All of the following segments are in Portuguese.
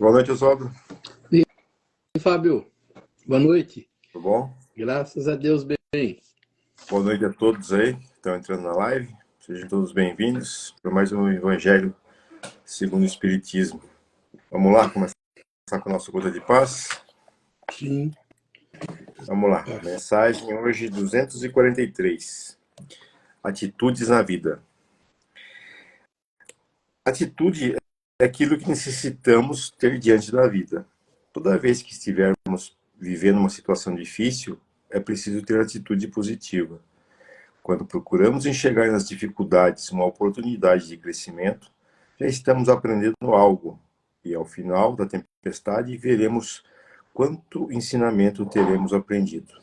Boa noite, Oswaldo. E Fábio, boa noite. Tudo bom? Graças a Deus, bem. Boa noite a todos aí que estão entrando na live. Sejam todos bem-vindos para mais um Evangelho segundo o Espiritismo. Vamos lá começar com a nossa conta de paz? Sim. Vamos lá. Mensagem hoje 243. Atitudes na vida. Atitude é aquilo que necessitamos ter diante da vida. Toda vez que estivermos vivendo uma situação difícil, é preciso ter atitude positiva. Quando procuramos enxergar nas dificuldades uma oportunidade de crescimento, já estamos aprendendo algo, e ao final da tempestade veremos quanto ensinamento teremos aprendido.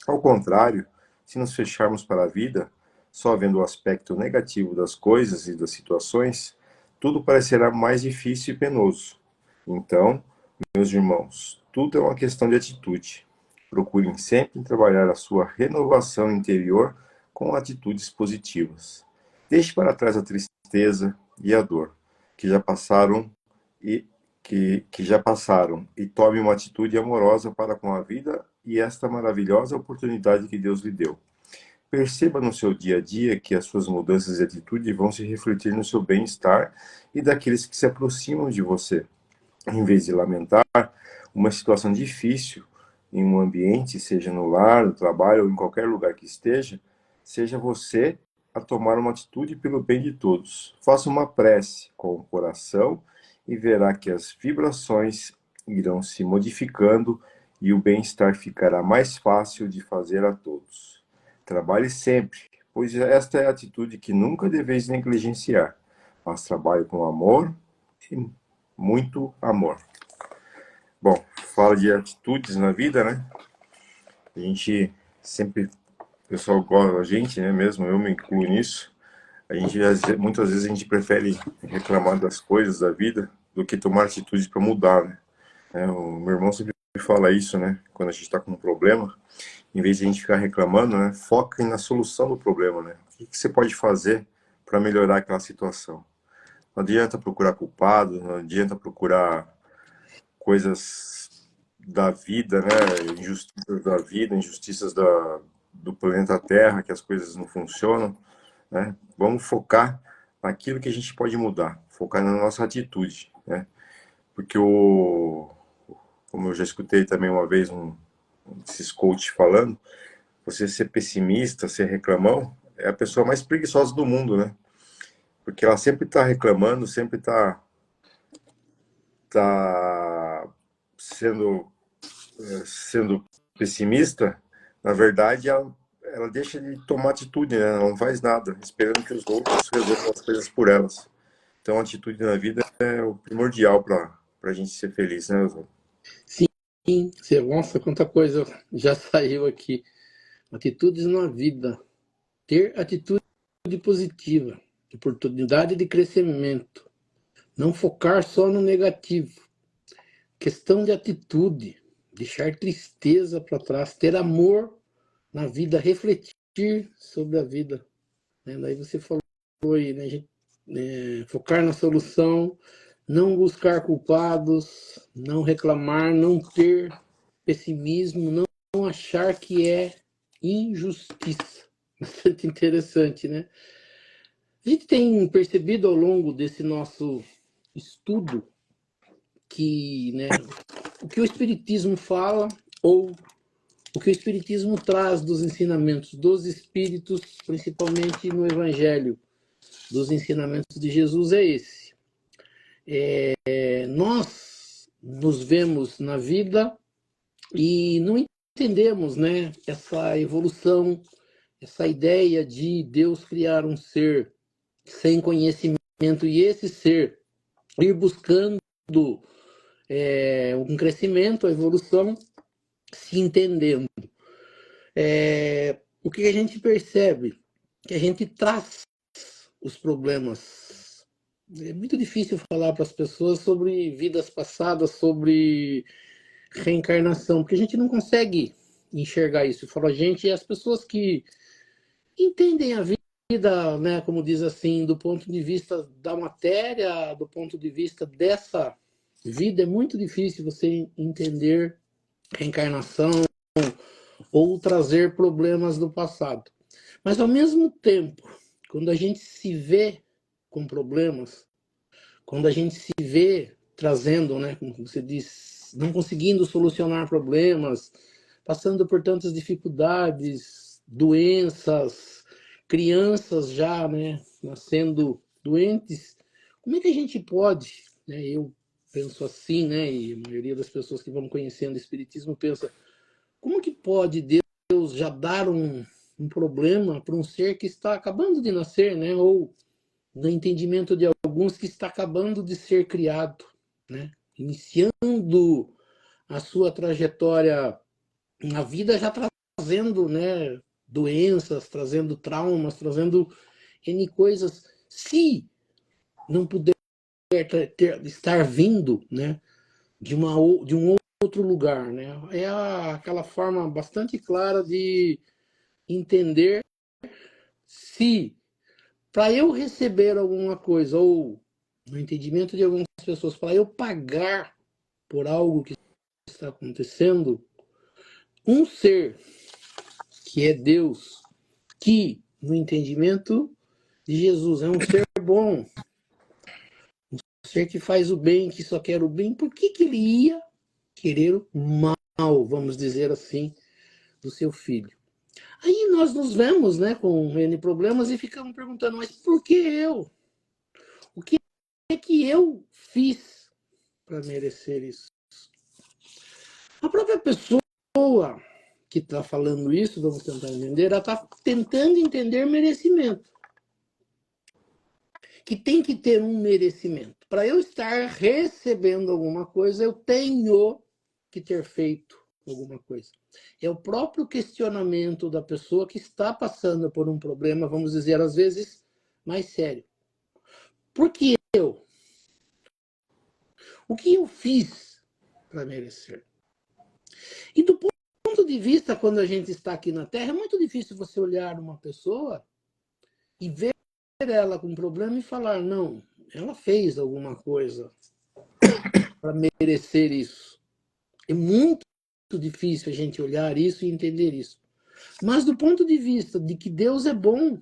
Ao contrário, se nos fecharmos para a vida, só vendo o aspecto negativo das coisas e das situações, tudo parecerá mais difícil e penoso. Então, meus irmãos, tudo é uma questão de atitude. Procurem sempre trabalhar a sua renovação interior com atitudes positivas. Deixe para trás a tristeza e a dor que já passaram e tome uma atitude amorosa para com a vida e esta maravilhosa oportunidade que Deus lhe deu. Perceba no seu dia a dia que as suas mudanças de atitude vão se refletir no seu bem-estar e daqueles que se aproximam de você. Em vez de lamentar uma situação difícil em um ambiente, seja no lar, no trabalho ou em qualquer lugar que esteja, seja você a tomar uma atitude pelo bem de todos. Faça uma prece com o coração e verá que as vibrações irão se modificando e o bem-estar ficará mais fácil de fazer a todos. Trabalhe sempre, pois esta é a atitude que nunca deveis negligenciar, mas trabalhe com amor e muito amor. Bom, fala de atitudes na vida, né? A gente sempre, o pessoal gosta da gente, né? Mesmo eu me incluo nisso. A gente, muitas vezes a gente prefere reclamar das coisas da vida do que tomar atitude para mudar, né? O meu irmão sempre fala isso, né? Quando a gente está com um problema, em vez de a gente ficar reclamando, né? Foca na solução do problema, né? O que você pode fazer para melhorar aquela situação? Não adianta procurar culpado, não adianta procurar coisas da vida, né? Injustiças da vida, injustiças do planeta Terra, que as coisas não funcionam, né? Vamos focar naquilo que a gente pode mudar, focar na nossa atitude, né? Porque como eu já escutei também uma vez esses coaches falando, você ser pessimista, ser reclamão, é a pessoa mais preguiçosa do mundo, né? Porque ela sempre está reclamando, sempre tá sendo pessimista. Na verdade, ela deixa de tomar atitude, né? Ela não faz nada, esperando que os outros resolvam as coisas por elas. Então, a atitude na vida é o primordial para a gente ser feliz, né, Oswaldo? Sim. Nossa, quanta coisa já saiu aqui. Atitudes na vida. Ter atitude positiva. Oportunidade de crescimento. Não focar só no negativo. Questão de atitude. Deixar tristeza para trás. Ter amor na vida. Refletir sobre a vida. Daí você falou aí, né? Focar na solução, não buscar culpados, não reclamar, não ter pessimismo, não achar que é injustiça. Bastante interessante, né? A gente tem percebido ao longo desse nosso estudo que, né, o que o Espiritismo fala ou o que o Espiritismo traz dos ensinamentos dos Espíritos, principalmente no Evangelho, dos ensinamentos de Jesus é esse. Nós nos vemos na vida e não entendemos, né, essa evolução, essa ideia de Deus criar um ser sem conhecimento e esse ser ir buscando um crescimento, a evolução, se entendendo. O que a gente percebe? Que a gente traz os problemas. É muito difícil falar para as pessoas sobre vidas passadas, sobre reencarnação, porque a gente não consegue enxergar isso. Eu falo a gente e as pessoas que entendem a vida, né, como diz assim, do ponto de vista da matéria, do ponto de vista dessa vida, é muito difícil você entender reencarnação ou trazer problemas do passado. Mas, ao mesmo tempo, quando a gente se vê com problemas, quando a gente se vê trazendo, né, como você diz, não conseguindo solucionar problemas, passando por tantas dificuldades, doenças, crianças já, né, nascendo doentes, como é que a gente pode, né, eu penso assim, né, e a maioria das pessoas que vão conhecendo o Espiritismo pensa, como que pode Deus já dar um problema para um ser que está acabando de nascer, né, ou no entendimento de alguns que está acabando de ser criado, né, iniciando a sua trajetória na vida, já trazendo, né, doenças, trazendo traumas, trazendo N coisas, se não puder estar vindo, né, de um outro lugar, né? É aquela forma bastante clara de entender se para eu receber alguma coisa, ou no entendimento de algumas pessoas, para eu pagar por algo que está acontecendo, um ser que é Deus, que no entendimento de Jesus é um ser bom, um ser que faz o bem, que só quer o bem, por que ele ia querer o mal, vamos dizer assim, do seu filho? Aí nós nos vemos, né, com N problemas e ficamos perguntando, mas por que eu? O que é que eu fiz para merecer isso? A própria pessoa que está falando isso, vamos tentar entender, ela está tentando entender merecimento. Que tem que ter um merecimento. Para eu estar recebendo alguma coisa, eu tenho que ter feito alguma coisa. É o próprio questionamento da pessoa que está passando por um problema, vamos dizer, às vezes, mais sério. Por que eu? O que eu fiz para merecer? E do ponto de vista, quando a gente está aqui na Terra, é muito difícil você olhar uma pessoa e ver ela com um problema e falar, não, ela fez alguma coisa para merecer isso. É muito difícil a gente olhar isso e entender isso. Mas do ponto de vista de que Deus é bom,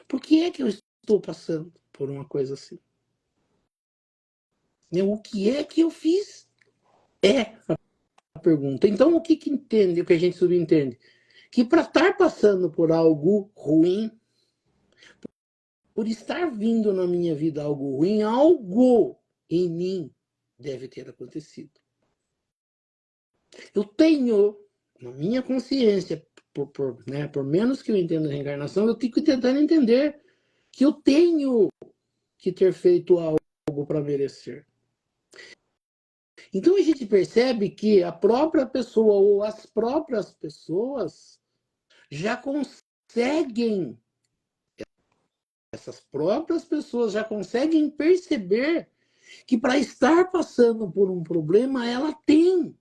por que é que eu estou passando por uma coisa assim? O que é que eu fiz? É a pergunta. Então, o que entende, o que a gente subentende? Que para estar passando por algo ruim, por estar vindo na minha vida algo ruim, algo em mim deve ter acontecido. Eu tenho, na minha consciência, por menos que eu entenda a reencarnação, eu tenho que tentar entender que eu tenho que ter feito algo para merecer. Então a gente percebe que a própria pessoa ou as próprias pessoas já conseguem, essas próprias pessoas já conseguem perceber que para estar passando por um problema, ela tem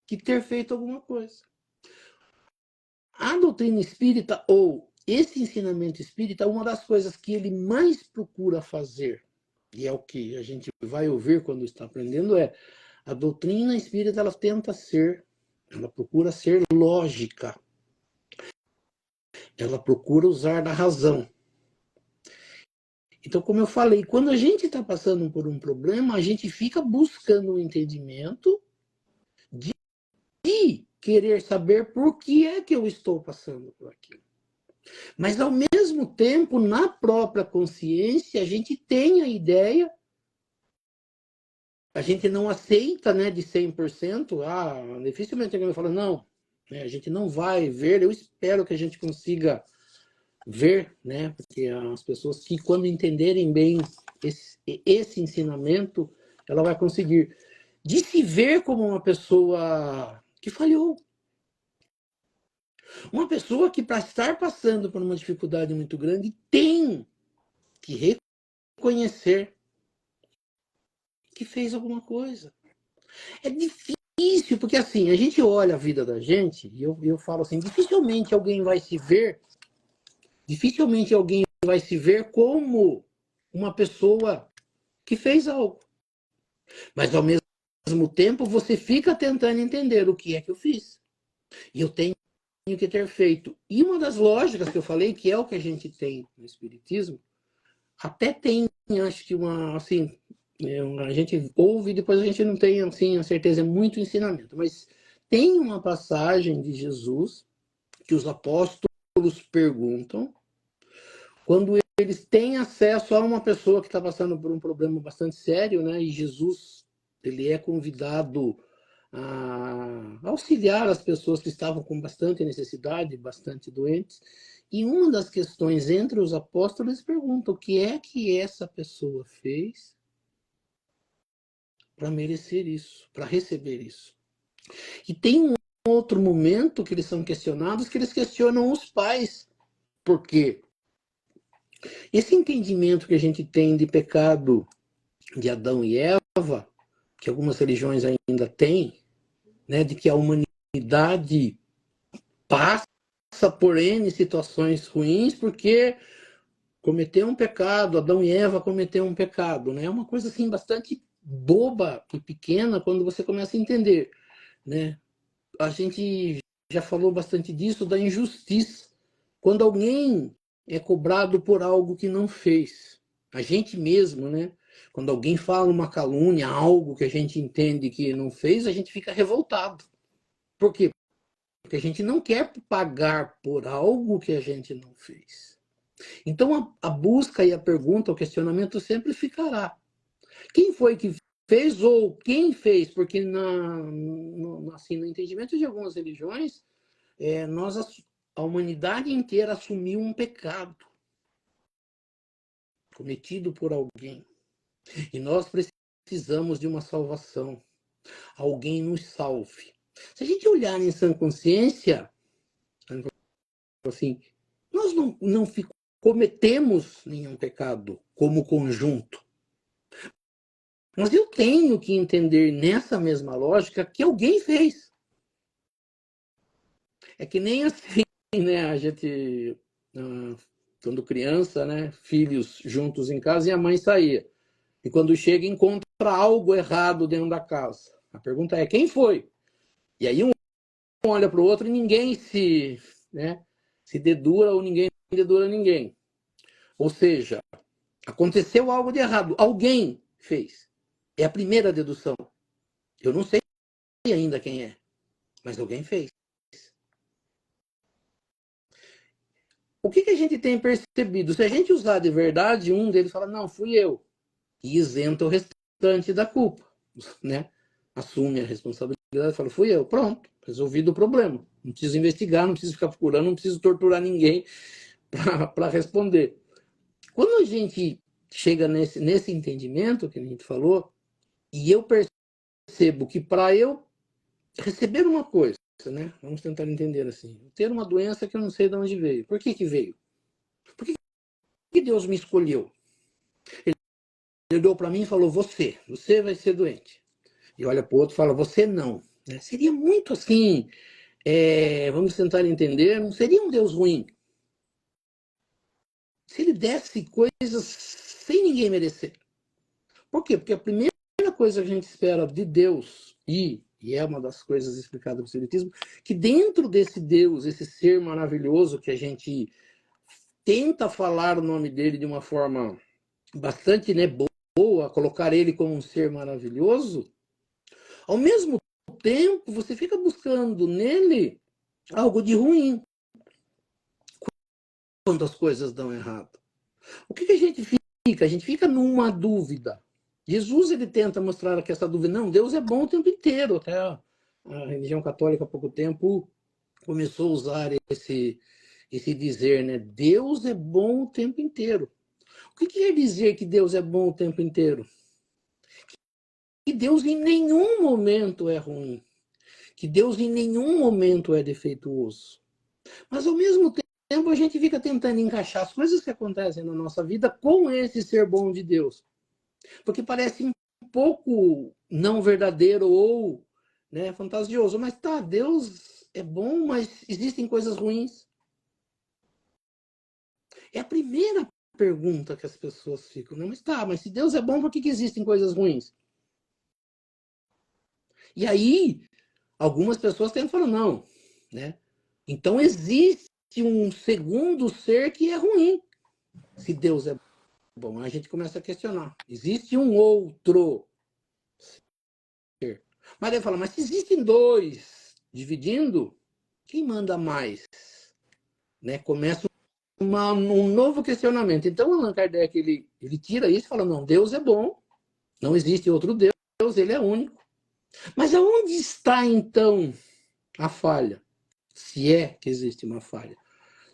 que ter feito alguma coisa. A doutrina espírita, ou esse ensinamento espírita, uma das coisas que ele mais procura fazer, e é o que a gente vai ouvir quando está aprendendo, é a doutrina espírita, ela procura ser lógica, ela procura usar da razão. Então, como eu falei, quando a gente está passando por um problema, a gente fica buscando um entendimento de querer saber por que é que eu estou passando por aquilo. Mas, ao mesmo tempo, na própria consciência, a gente tem a ideia, a gente não aceita, né, de 100%, dificilmente alguém vai falar, não, né, a gente não vai ver, eu espero que a gente consiga ver, né, porque as pessoas que, quando entenderem bem esse ensinamento, ela vai conseguir de se ver como uma pessoa que falhou. Uma pessoa que, para estar passando por uma dificuldade muito grande, tem que reconhecer que fez alguma coisa. É difícil, porque assim, a gente olha a vida da gente, e eu falo assim, dificilmente alguém vai se ver como uma pessoa que fez algo. Mas, ao mesmo tempo, você fica tentando entender o que é que eu fiz. E eu tenho que ter feito. E uma das lógicas que eu falei, que é o que a gente tem no Espiritismo, até tem, acho que uma, assim, a gente ouve e depois a gente não tem, assim, a certeza, é muito ensinamento. Mas tem uma passagem de Jesus que os apóstolos perguntam quando eles têm acesso a uma pessoa que está passando por um problema bastante sério, né? E Jesus, ele é convidado a auxiliar as pessoas que estavam com bastante necessidade, bastante doentes. E uma das questões entre os apóstolos, eles perguntam o que é que essa pessoa fez para merecer isso, para receber isso. E tem um outro momento que eles são questionados, que eles questionam os pais. Por quê? Esse entendimento que a gente tem de pecado de Adão e Eva, que algumas religiões ainda têm, né, de que a humanidade passa por N situações ruins porque cometeu um pecado, Adão e Eva cometeram um pecado, né? É uma coisa assim bastante boba e pequena quando você começa a entender, né? A gente já falou bastante disso, da injustiça. Quando alguém é cobrado por algo que não fez, a gente mesmo, né? Quando alguém fala uma calúnia, algo que a gente entende que não fez, a gente fica revoltado. Por quê? Porque a gente não quer pagar por algo que a gente não fez. Então a busca e a pergunta, o questionamento sempre ficará. Quem foi que fez ou quem fez? Porque assim, no entendimento de algumas religiões, a humanidade inteira assumiu um pecado cometido por alguém. E nós precisamos de uma salvação. Alguém nos salve. Se a gente olhar em sã consciência, assim, nós não cometemos nenhum pecado como conjunto. Mas eu tenho que entender nessa mesma lógica que alguém fez. É que nem assim, né? A gente, quando criança, né? Filhos juntos em casa e a mãe saía. E quando chega, encontra algo errado dentro da casa. A pergunta é: quem foi? E aí um olha para o outro e ninguém né, se dedura ou ninguém dedura ninguém. Ou seja, aconteceu algo de errado. Alguém fez. É a primeira dedução. Eu não sei ainda quem é, mas alguém fez. O que a gente tem percebido? Se a gente usar de verdade, um deles fala, não, fui eu. E isenta o restante da culpa. Né? Assume a responsabilidade e fala, fui eu. Pronto, resolvido o problema. Não preciso investigar, não preciso ficar procurando, não preciso torturar ninguém para responder. Quando a gente chega nesse entendimento que a gente falou, e eu percebo que para eu receber uma coisa, né? Vamos tentar entender assim. Ter uma doença que eu não sei de onde veio. Por que veio? Por que Deus me escolheu? Ele olhou para mim e falou, você vai ser doente. E olha para o outro e fala, você não. Né? Seria muito assim, vamos tentar entender, não seria um Deus ruim. Se ele desse coisas sem ninguém merecer. Por quê? Porque a primeira coisa que a gente espera de Deus, e é uma das coisas explicadas no Espiritismo, que dentro desse Deus, esse ser maravilhoso que a gente tenta falar o nome dele de uma forma bastante, né, boa, colocar ele como um ser maravilhoso, ao mesmo tempo você fica buscando nele algo de ruim quando as coisas dão errado. O que a gente fica? A gente fica numa dúvida. Jesus ele tenta mostrar que essa dúvida, não, Deus é bom o tempo inteiro. Até a religião católica há pouco tempo começou a usar esse dizer, né? Deus é bom o tempo inteiro. O que quer dizer que Deus é bom o tempo inteiro? Que Deus em nenhum momento é ruim. Que Deus em nenhum momento é defeituoso. Mas ao mesmo tempo a gente fica tentando encaixar as coisas que acontecem na nossa vida com esse ser bom de Deus. Porque parece um pouco não verdadeiro ou, né, fantasioso. Mas tá, Deus é bom, mas existem coisas ruins. É a primeira pergunta que as pessoas ficam. Né? Mas tá, mas se Deus é bom, por que existem coisas ruins? E aí, algumas pessoas tentam falar, não, né? Então existe um segundo ser que é ruim, se Deus é bom. Aí a gente começa a questionar. Existe um outro ser. Mas ele fala, mas se existem dois dividindo, quem manda mais? Né? Começa um novo questionamento. Então, Allan Kardec, ele tira isso e fala, não, Deus é bom, não existe outro Deus, ele é único. Mas aonde está, então, a falha? Se é que existe uma falha.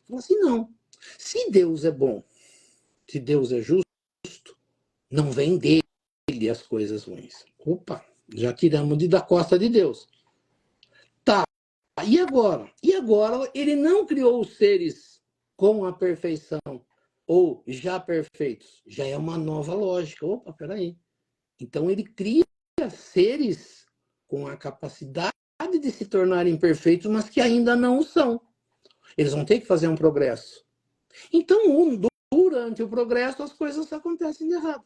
Fala assim, não. Se Deus é bom, se Deus é justo, não vem dele as coisas ruins. Opa, já tiramos da costa de Deus. Tá, e agora? E agora ele não criou os seres com a perfeição ou já perfeitos. Já é uma nova lógica. Opa, peraí. Então ele cria seres com a capacidade de se tornarem perfeitos, mas que ainda não o são. Eles vão ter que fazer um progresso. Então, durante o progresso, as coisas acontecem de errado.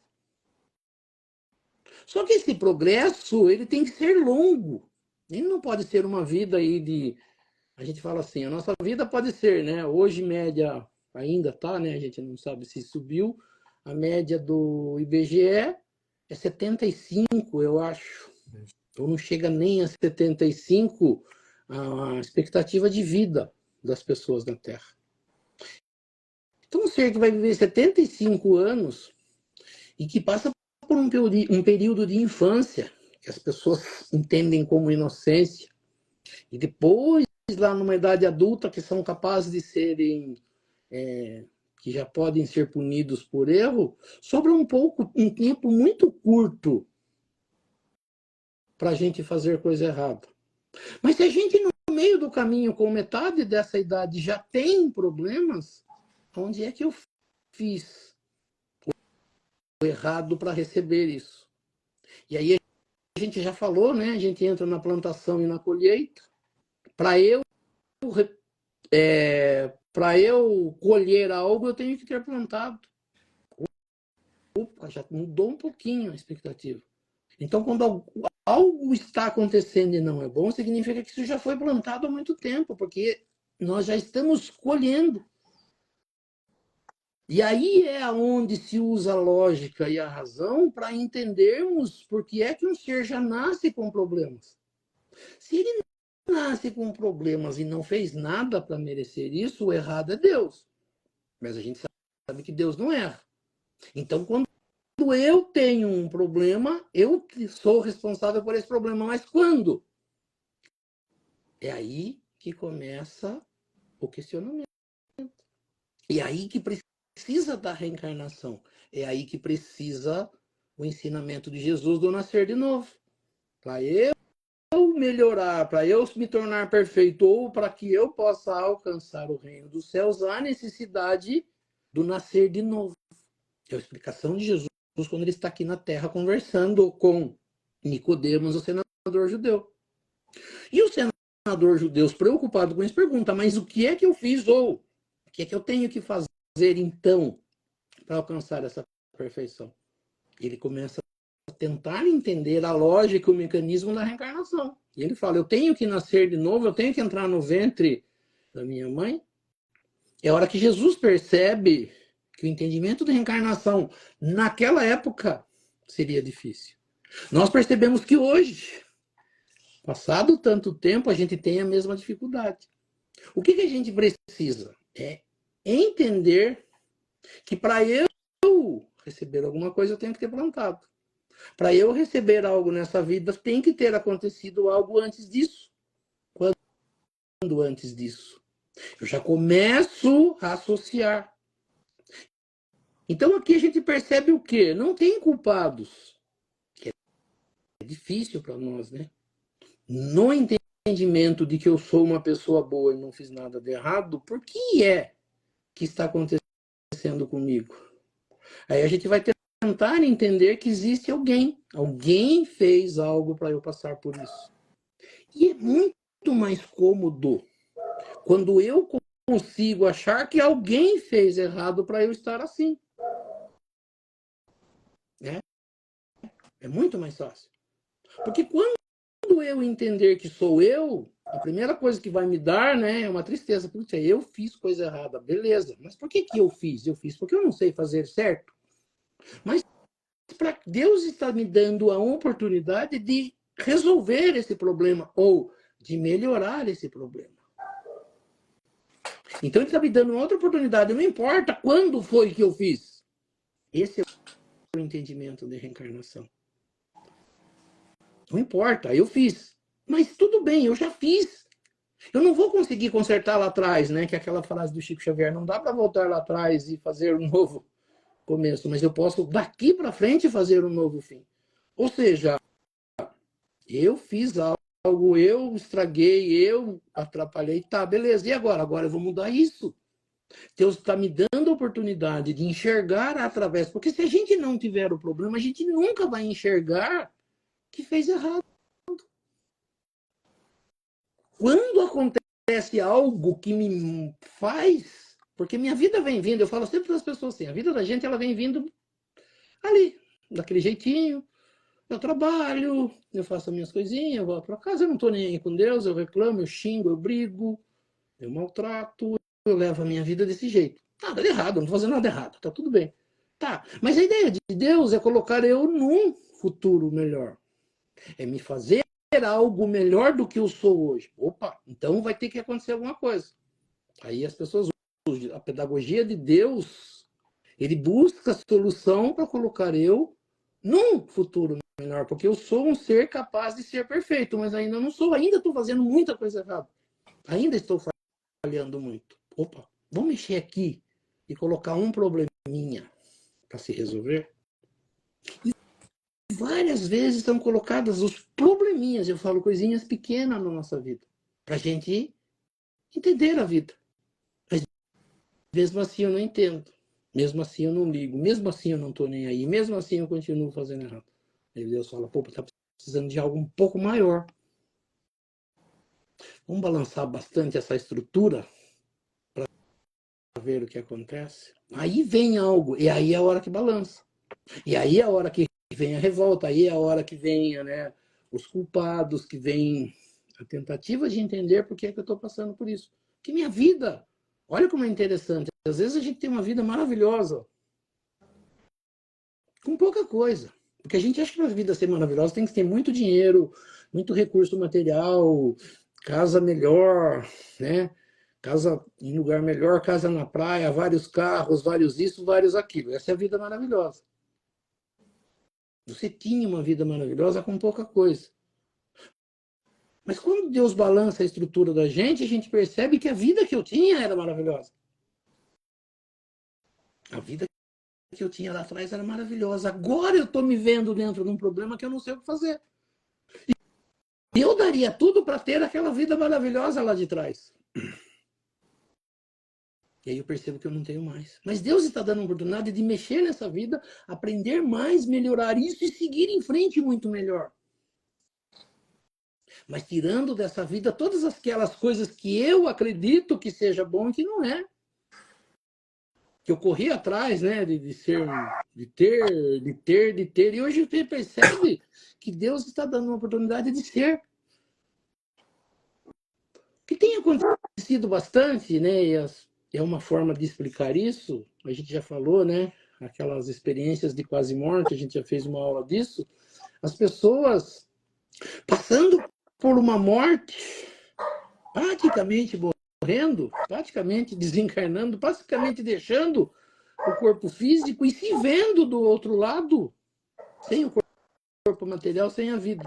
Só que esse progresso, ele tem que ser longo. Ele não pode ser uma vida aí de... A gente fala assim, a nossa vida pode ser, né? Hoje, média, ainda tá, né? A gente não sabe se subiu. A média do IBGE é 75, eu acho. Ou não chega nem a 75 a expectativa de vida das pessoas na Terra. Então, um ser que vai viver 75 anos e que passa por um período de infância, que as pessoas entendem como inocência, e depois, lá numa idade adulta, que são capazes de serem, que já podem ser punidos por erro, sobra um tempo muito curto para a gente fazer coisa errada. Mas se a gente, no meio do caminho, com metade dessa idade, já tem problemas, onde é que eu fiz o errado para receber isso? E aí a gente já falou, né? A gente entra na plantação e na colheita. Para eu colher algo, eu tenho que ter plantado. Opa, já mudou um pouquinho a expectativa. Então, quando algo está acontecendo e não é bom, significa que isso já foi plantado há muito tempo, porque nós já estamos colhendo. E aí é onde se usa a lógica e a razão para entendermos por que é que um ser já nasce com problemas. Se ele nasce com problemas e não fez nada para merecer isso, o errado é Deus. Mas a gente sabe que Deus não erra. Então, quando eu tenho um problema, eu sou responsável por esse problema. Mas quando? É aí que começa o questionamento. É aí que precisa da reencarnação. É aí que precisa o ensinamento de Jesus do nascer de novo. Para eu melhorar, para eu me tornar perfeito, ou para que eu possa alcançar o reino dos céus, há necessidade do nascer de novo. É a explicação de Jesus quando ele está aqui na Terra conversando com Nicodemos, o senador judeu. E o senador judeu, preocupado com isso, pergunta, mas o que é que eu fiz, ou o que é que eu tenho que fazer, então, para alcançar essa perfeição? Ele começa a tentar entender a lógica, o mecanismo da reencarnação. E ele fala, eu tenho que nascer de novo, eu tenho que entrar no ventre da minha mãe. É a hora que Jesus percebe que o entendimento da reencarnação naquela época seria difícil. Nós percebemos que hoje, passado tanto tempo, a gente tem a mesma dificuldade. O que a gente precisa? É entender que para eu receber alguma coisa, eu tenho que ter plantado. Para eu receber algo nessa vida, tem que ter acontecido algo antes disso. Quando antes disso? Eu já começo a associar. Então aqui a gente percebe o quê? Não tem culpados. Que é difícil para nós, né? No entendimento de que eu sou uma pessoa boa e não fiz nada de errado, por que é que está acontecendo comigo? Aí a gente vai tentar entender que existe alguém. Alguém fez algo para eu passar por isso. E é muito mais cômodo quando eu consigo achar que alguém fez errado para eu estar assim. É muito mais fácil. Porque quando quando eu entender que sou eu, a primeira coisa que vai me dar, né, é uma tristeza. Porque eu fiz coisa errada, beleza. Mas por que eu fiz? Eu fiz porque eu não sei fazer certo. Mas Deus está me dando a oportunidade de resolver esse problema ou de melhorar esse problema. Então ele está me dando outra oportunidade, não importa quando foi que eu fiz. Esse é o entendimento de reencarnação. Não importa, eu fiz. Mas tudo bem, eu já fiz. Eu não vou conseguir consertar lá atrás, né? Que é aquela frase do Chico Xavier, não dá para voltar lá atrás e fazer um novo começo, mas eu posso daqui para frente fazer um novo fim. Ou seja, eu fiz algo, eu estraguei, eu atrapalhei, tá, beleza. E agora? Agora eu vou mudar isso. Deus está me dando a oportunidade de enxergar através, porque se a gente não tiver o problema, a gente nunca vai enxergar que fez errado. Quando acontece algo que me faz, porque minha vida vem vindo, eu falo sempre para as pessoas assim, a vida da gente ela vem vindo ali, daquele jeitinho. Eu trabalho, eu faço as minhas coisinhas, eu vou para casa, eu não estou nem aí com Deus, eu reclamo, eu xingo, eu brigo, eu maltrato, eu levo a minha vida desse jeito. Nada de errado, eu não estou fazendo nada errado, tá tudo bem. Tá, mas a ideia de Deus é colocar eu num futuro melhor. É me fazer algo melhor do que eu sou hoje. Opa, então vai ter que acontecer alguma coisa. Aí as pessoas usam a pedagogia de Deus, ele busca a solução para colocar eu num futuro melhor, porque eu sou um ser capaz de ser perfeito, mas ainda não sou, ainda estou fazendo muita coisa errada. Ainda estou falhando muito. Opa, vamos mexer aqui e colocar um probleminha para se resolver. E várias vezes são colocadas os probleminhas, eu falo coisinhas pequenas na nossa vida, para a gente entender a vida. Mas mesmo assim eu não entendo. Mesmo assim eu não ligo. Mesmo assim eu não estou nem aí. Mesmo assim eu continuo fazendo errado. Aí Deus fala, pô, está precisando de algo um pouco maior. Vamos balançar bastante essa estrutura para ver o que acontece. Aí vem algo, e aí é a hora que balança. E aí é a hora que vem a revolta, aí é a hora que vem, né, os culpados, que vem a tentativa de entender por que é que eu estou passando por isso. Que minha vida, olha como é interessante. Às vezes a gente tem uma vida maravilhosa, com pouca coisa. Porque a gente acha que para a vida ser maravilhosa tem que ter muito dinheiro, muito recurso material, casa melhor, né? Casa em lugar melhor, casa na praia, vários carros, vários isso, vários aquilo. Essa é a vida maravilhosa. Você tinha uma vida maravilhosa com pouca coisa. Mas quando Deus balança a estrutura da gente, a gente percebe que a vida que eu tinha era maravilhosa. A vida que eu tinha lá atrás era maravilhosa. Agora eu estou me vendo dentro de um problema que eu não sei o que fazer. E eu daria tudo para ter aquela vida maravilhosa lá de trás. E aí eu percebo que eu não tenho mais. Mas Deus está dando a oportunidade de mexer nessa vida, aprender mais, melhorar isso e seguir em frente muito melhor. Mas tirando dessa vida todas aquelas coisas que eu acredito que seja bom e que não é. Que eu corri atrás, né, de ser, de ter. E hoje você percebe que Deus está dando uma oportunidade de ser. O que tem acontecido bastante, né, e é uma forma de explicar isso, a gente já falou, né, aquelas experiências de quase morte, a gente já fez uma aula disso, as pessoas passando por uma morte, praticamente morrendo, praticamente desencarnando, praticamente deixando o corpo físico e se vendo do outro lado, sem o corpo material, sem a vida.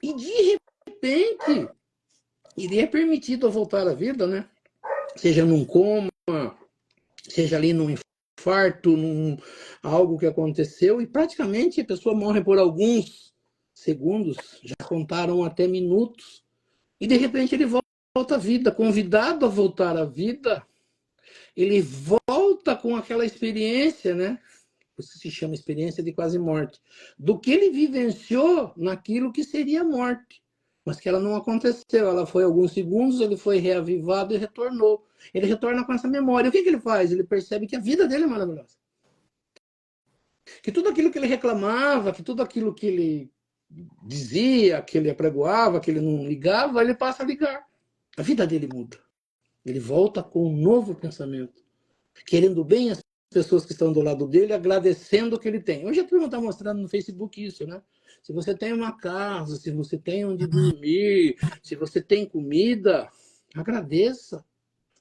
E de repente, ele é permitido a voltar à vida, né? Seja num coma, seja ali num infarto, num algo que aconteceu, e praticamente a pessoa morre por alguns segundos, já contaram até minutos, e de repente ele volta à vida, convidado a voltar à vida, ele volta com aquela experiência, né? Isso se chama experiência de quase morte, do que ele vivenciou naquilo que seria morte, mas que ela não aconteceu, ela foi alguns segundos, ele foi reavivado e retornou. Ele retorna com essa memória. O que ele faz? Ele percebe que a vida dele é maravilhosa. Que tudo aquilo que ele reclamava, que tudo aquilo que ele dizia, que ele apregoava, que ele não ligava, ele passa a ligar. A vida dele muda. Ele volta com um novo pensamento, querendo bem às pessoas que estão do lado dele, agradecendo o que ele tem. Hoje a turma está mostrando no Facebook isso, né? Se você tem uma casa, se você tem onde dormir, se você tem comida, agradeça.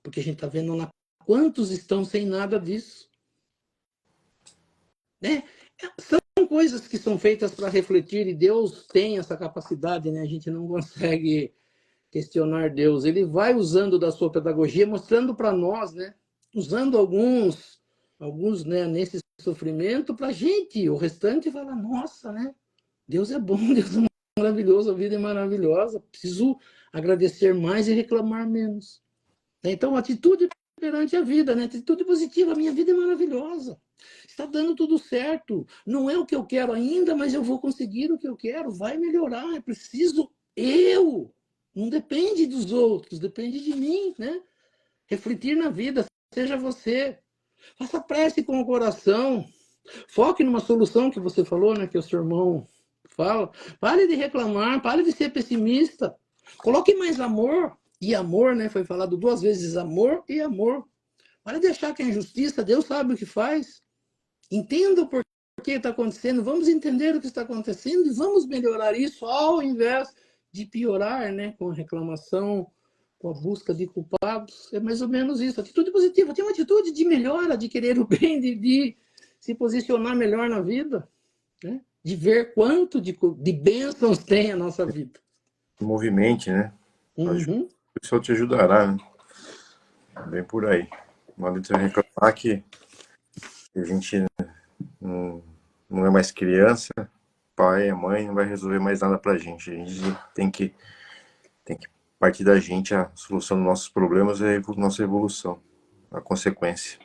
Porque a gente está vendo lá quantos estão sem nada disso. Né? São coisas que são feitas para refletir, e Deus tem essa capacidade, né? A gente não consegue questionar Deus. Ele vai usando da sua pedagogia, mostrando para nós, né? Usando alguns né, nesse sofrimento, para a gente, o restante, falar, nossa, né? Deus é bom, Deus é maravilhoso, a vida é maravilhosa. Preciso agradecer mais e reclamar menos. Então, atitude perante a vida, né? Atitude positiva. A minha vida é maravilhosa. Está dando tudo certo. Não é o que eu quero ainda, mas eu vou conseguir o que eu quero. Vai melhorar. É preciso eu. Não depende dos outros, depende de mim, né? Refletir na vida. Seja você. Faça prece com o coração. Foque numa solução que você falou, né? Que o seu irmão fala. Pare de reclamar, pare de ser pessimista. Coloque mais amor. E amor, né? Foi falado 2 vezes amor e amor. Pare de achar que é injustiça. Deus sabe o que faz. Entenda o porquê está acontecendo. Vamos entender o que está acontecendo e vamos melhorar isso ao invés de piorar, né? Com a reclamação, com a busca de culpados. É mais ou menos isso. Atitude positiva. Tem uma atitude de melhora, de querer o bem, de se posicionar melhor na vida, né? De ver quanto de bênçãos tem a nossa vida. Movimente, né? Uhum. O pessoal te ajudará, né? Bem por aí. Não adianta reclamar que a gente não é mais criança, pai, a mãe não vai resolver mais nada pra gente. A gente tem que partir da gente a solução dos nossos problemas é a nossa evolução, a consequência.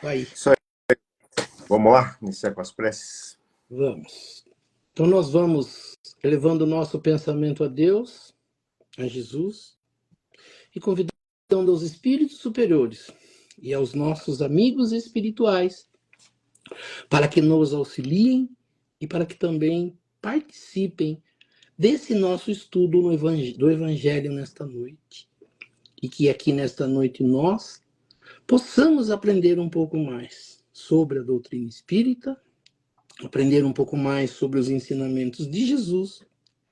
Aí. Isso aí. Vamos lá, iniciar com as preces? Vamos. Então nós vamos elevando o nosso pensamento a Deus, a Jesus, e convidando os espíritos superiores e aos nossos amigos espirituais para que nos auxiliem e para que também participem desse nosso estudo do Evangelho nesta noite. E que aqui nesta noite nós possamos aprender um pouco mais sobre a doutrina espírita, aprender um pouco mais sobre os ensinamentos de Jesus,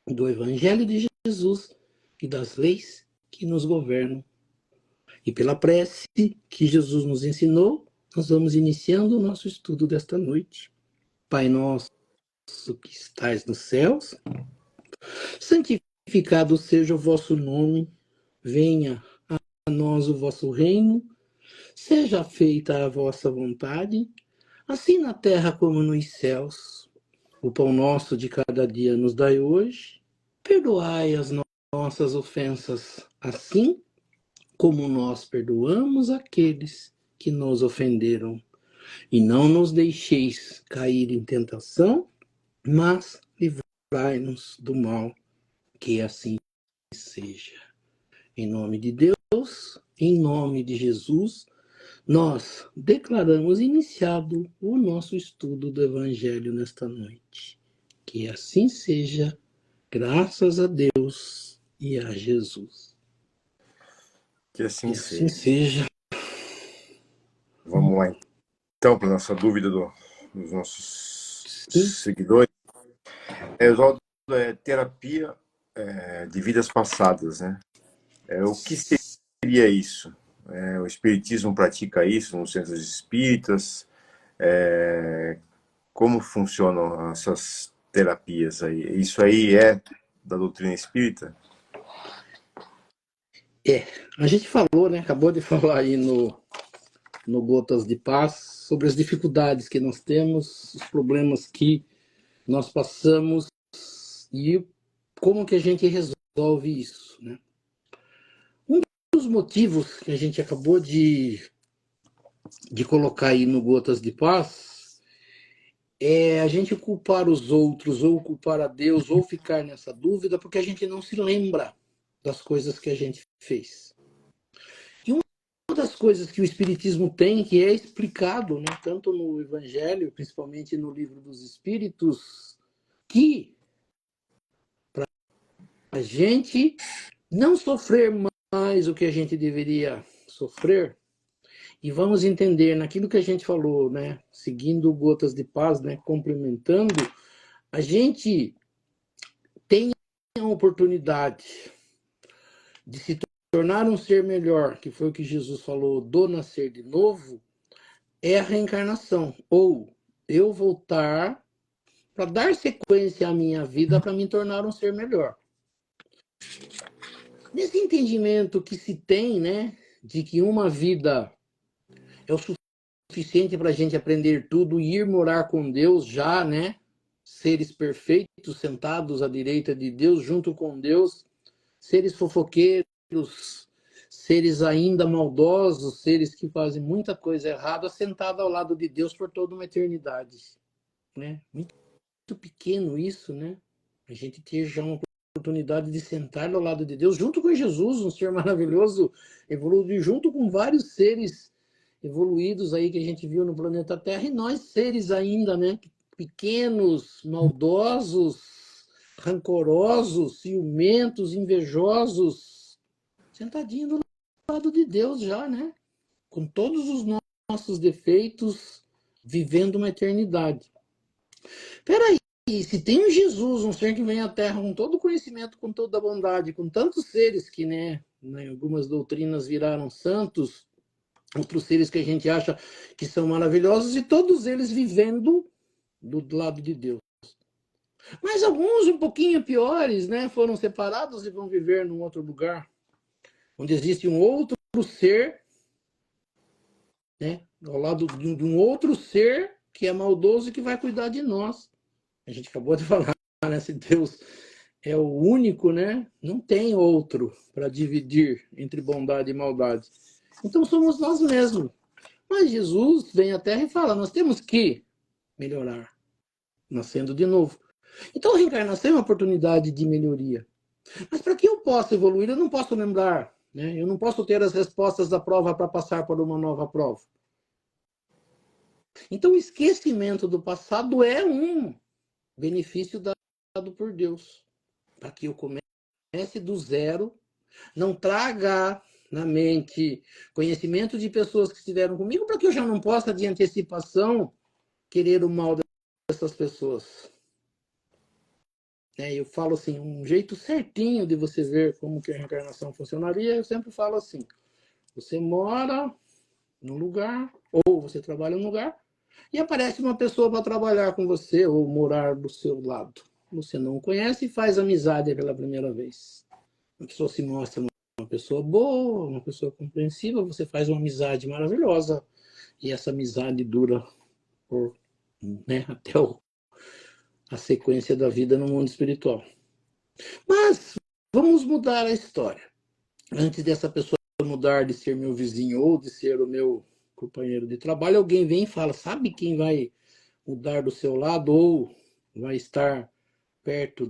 do Evangelho de Jesus e das leis que nos governam. E pela prece que Jesus nos ensinou, nós vamos iniciando o nosso estudo desta noite. Pai nosso que estais nos céus, santificado seja o vosso nome, venha a nós o vosso reino, seja feita a vossa vontade, assim na terra como nos céus. O pão nosso de cada dia nos dai hoje, perdoai as nossas ofensas, assim como nós perdoamos aqueles que nos ofenderam. E não nos deixeis cair em tentação, mas livrai-nos do mal, que assim seja. Em nome de Deus, em nome de Jesus, nós declaramos iniciado o nosso estudo do Evangelho nesta noite. Que assim seja, graças a Deus e a Jesus. Que assim Que assim seja. seja. Vamos lá, então, para nossa dúvida dos nossos seguidores. Oswaldo, terapia de vidas passadas, né? O que seria isso? O espiritismo pratica isso nos centros espíritas? Como funcionam essas terapias aí? Isso aí é da doutrina espírita? A gente falou, né? Acabou de falar aí no Gotas de Paz sobre as dificuldades que nós temos, os problemas que nós passamos e como que a gente resolve isso, né? Um dos motivos que a gente acabou de colocar aí no Gotas de Paz é a gente culpar os outros, ou culpar a Deus, ou ficar nessa dúvida, porque a gente não se lembra das coisas que a gente fez. E uma das coisas que o Espiritismo tem, que é explicado, né, tanto no Evangelho, principalmente no Livro dos Espíritos, que a gente não sofrer mais o que a gente deveria sofrer, e vamos entender naquilo que a gente falou, né? Seguindo Gotas de Paz, né? Complementando, a gente tem a oportunidade de se tornar um ser melhor, que foi o que Jesus falou, do nascer de novo, é a reencarnação. Ou eu voltar para dar sequência à minha vida para me tornar um ser melhor. Nesse entendimento que se tem, né, de que uma vida é o suficiente para a gente aprender tudo e ir morar com Deus já, né, seres perfeitos sentados à direita de Deus, junto com Deus, seres fofoqueiros, seres ainda maldosos, seres que fazem muita coisa errada, sentados ao lado de Deus por toda uma eternidade, né? Muito pequeno isso, né? A gente ter já uma oportunidade de sentar ao lado de Deus, junto com Jesus, um ser maravilhoso, evoluir junto com vários seres evoluídos aí que a gente viu no planeta Terra, e nós seres ainda, né? Pequenos, maldosos, rancorosos, ciumentos, invejosos, sentadinho do lado de Deus já, né? Com todos os nossos defeitos, vivendo uma eternidade. Peraí, se tem um Jesus, um ser que vem à Terra com todo o conhecimento, com toda a bondade, com tantos seres que, né, em algumas doutrinas viraram santos, outros seres que a gente acha que são maravilhosos, e todos eles vivendo do lado de Deus. Mas alguns um pouquinho piores, né, foram separados e vão viver num outro lugar, onde existe um outro ser, né, ao lado de um outro ser que é maldoso e que vai cuidar de nós. A gente acabou de falar, né, se Deus é o único, né, não tem outro para dividir entre bondade e maldade. Então somos nós mesmos. Mas Jesus vem à Terra e fala, nós temos que melhorar, nascendo de novo. Então a reencarnação é uma oportunidade de melhoria. Mas para que eu possa evoluir, eu não posso lembrar, né? Eu não posso ter as respostas da prova para passar por uma nova prova. Então o esquecimento do passado é um benefício dado por Deus, para que eu comece do zero, não traga na mente conhecimento de pessoas que estiveram comigo, para que eu já não possa, de antecipação, querer o mal dessas pessoas. Eu falo assim, um jeito certinho de você ver como que a reencarnação funcionaria, eu sempre falo assim, você mora num lugar, ou você trabalha num lugar, e aparece uma pessoa para trabalhar com você, ou morar do seu lado. Você não conhece e faz amizade pela primeira vez. A pessoa se mostra uma pessoa boa, uma pessoa compreensiva, você faz uma amizade maravilhosa, e essa amizade dura por, né, até a sequência da vida no mundo espiritual. Mas vamos mudar a história. Antes dessa pessoa mudar de ser meu vizinho ou de ser o meu companheiro de trabalho, alguém vem e fala, sabe quem vai mudar do seu lado ou vai estar perto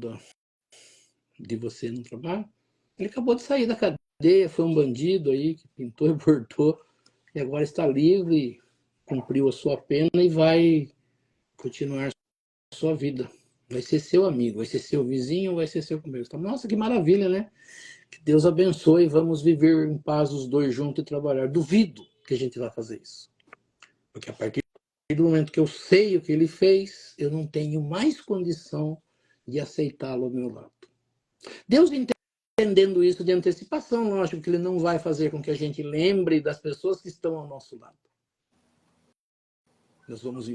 de você no trabalho? Ele acabou de sair da cadeia, foi um bandido aí que pintou e bordou, e agora está livre, cumpriu a sua pena e vai continuar a sua vida. Vai ser seu amigo, vai ser seu vizinho, vai ser seu companheiro. Nossa, que maravilha, né? Que Deus abençoe, vamos viver em paz os dois juntos e trabalhar. Duvido que a gente vai fazer isso. Porque a partir do momento que eu sei o que ele fez, eu não tenho mais condição de aceitá-lo ao meu lado. Deus, entendendo isso de antecipação, lógico que ele não vai fazer com que a gente lembre das pessoas que estão ao nosso lado. Nós vamos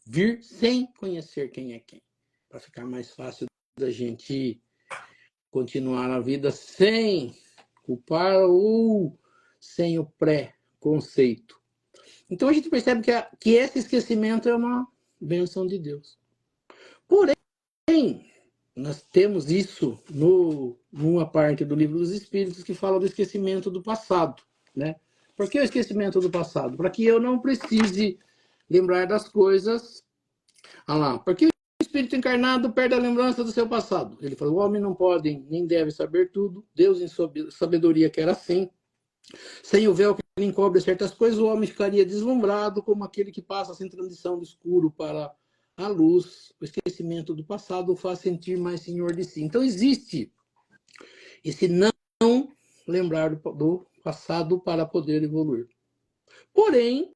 vir sem conhecer quem é quem, para ficar mais fácil da gente continuar a vida sem culpar ou sem o pré-conceito. Então a gente percebe que esse esquecimento é uma bênção de Deus. Porém, nós temos isso numa parte do Livro dos Espíritos que fala do esquecimento do passado, né? Por que o esquecimento do passado? Para que eu não precise lembrar das coisas. Olha lá, porque o espírito encarnado perde a lembrança do seu passado. Ele falou, o homem não pode nem deve saber tudo. Deus em sua sabedoria quer assim. Sem o véu que lhe encobre certas coisas, o homem ficaria deslumbrado como aquele que passa sem transição do escuro para a luz. O esquecimento do passado o faz sentir mais senhor de si. Então existe esse não lembrar do passado para poder evoluir. Porém,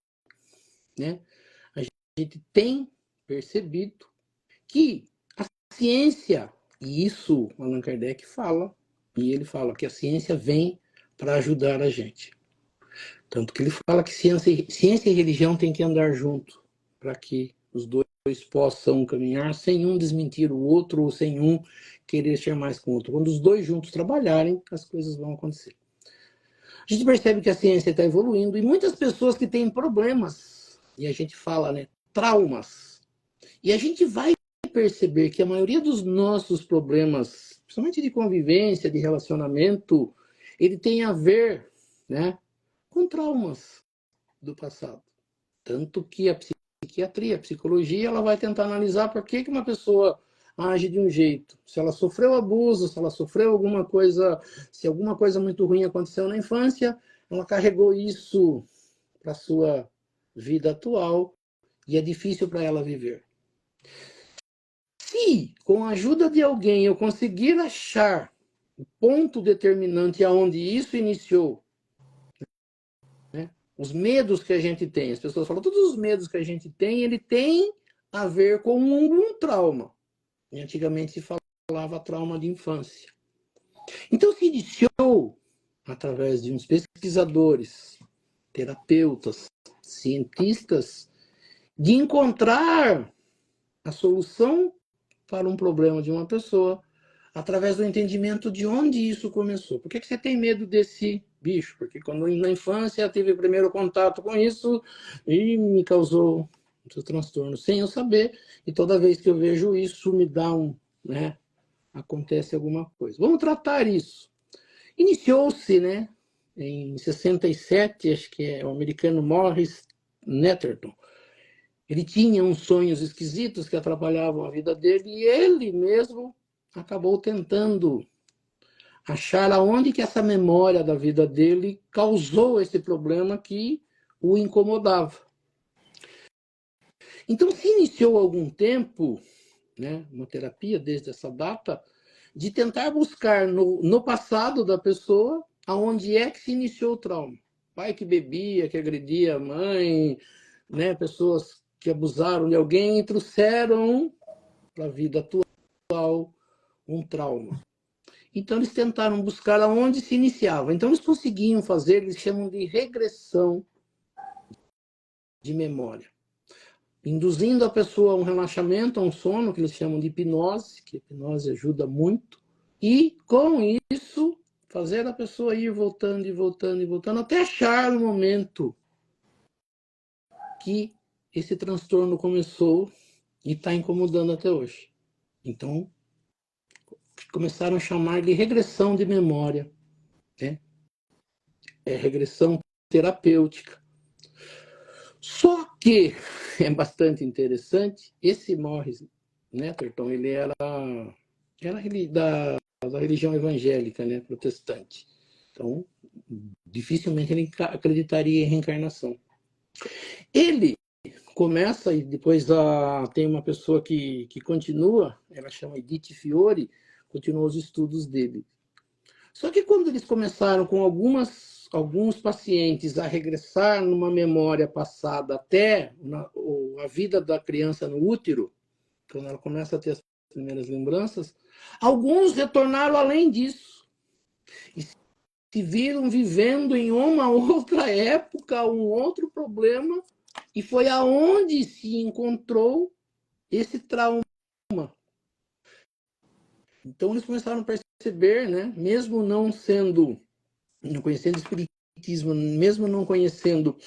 né, a gente tem percebido que a ciência, e isso Allan Kardec fala, e ele fala que a ciência vem para ajudar a gente. Tanto que ele fala que ciência e religião têm que andar junto, para que os dois possam caminhar sem um desmentir o outro, ou sem um querer ser mais com o outro. Quando os dois juntos trabalharem, as coisas vão acontecer. A gente percebe que a ciência está evoluindo, e muitas pessoas que têm problemas, e a gente fala, né, traumas, e a gente vai perceber que a maioria dos nossos problemas, principalmente de convivência, de relacionamento, ele tem a ver, né, com traumas do passado. Tanto que a psiquiatria, a psicologia, ela vai tentar analisar por que uma pessoa age de um jeito. Se ela sofreu abuso, se ela sofreu alguma coisa, se alguma coisa muito ruim aconteceu na infância, ela carregou isso para a sua vida atual e é difícil para ela viver. Se, com a ajuda de alguém, eu conseguir achar o ponto determinante aonde isso iniciou, né? Os medos que a gente tem, as pessoas falam, todos os medos que a gente tem, ele tem a ver com um trauma. E antigamente se falava trauma de infância. Então se iniciou através de uns pesquisadores, terapeutas, cientistas, de encontrar a solução para um problema de uma pessoa através do entendimento de onde isso começou. Por que você tem medo desse bicho? Porque quando na infância eu tive o primeiro contato com isso e me causou um transtorno sem eu saber, e toda vez que eu vejo isso me dá né, acontece alguma coisa. Vamos tratar isso. Iniciou-se, né, em 67, acho que é o americano Morris Netterton. Ele tinha uns sonhos esquisitos que atrapalhavam a vida dele e ele mesmo acabou tentando achar aonde que essa memória da vida dele causou esse problema que o incomodava. Então se iniciou há algum tempo, né, uma terapia desde essa data, de tentar buscar no passado da pessoa aonde é que se iniciou o trauma. Pai que bebia, que agredia a mãe, né, pessoas que abusaram de alguém e trouxeram para a vida atual um trauma. Então eles tentaram buscar aonde se iniciava. Então eles conseguiam fazer, eles chamam de regressão de memória, induzindo a pessoa a um relaxamento, a um sono, que eles chamam de hipnose, que a hipnose ajuda muito, e com isso fazer a pessoa ir voltando e voltando e voltando, até achar o momento que esse transtorno começou e está incomodando até hoje. Então, começaram a chamar de regressão de memória, né? É regressão terapêutica. Só que é bastante interessante, esse Morris Netterton, ele era da religião evangélica, né, protestante. Então, dificilmente ele acreditaria em reencarnação. Ele começa, e depois tem uma pessoa que continua, ela chama Edith Fiore, continua os estudos dele. Só que quando eles começaram com alguns pacientes a regressar numa memória passada até a vida da criança no útero, quando ela começa a ter as primeiras lembranças, alguns retornaram além disso. E se viram vivendo em uma outra época, um outro problema, e foi aonde se encontrou esse trauma. Então eles começaram a perceber, né, mesmo não conhecendo espiritismo, mesmo não conhecendo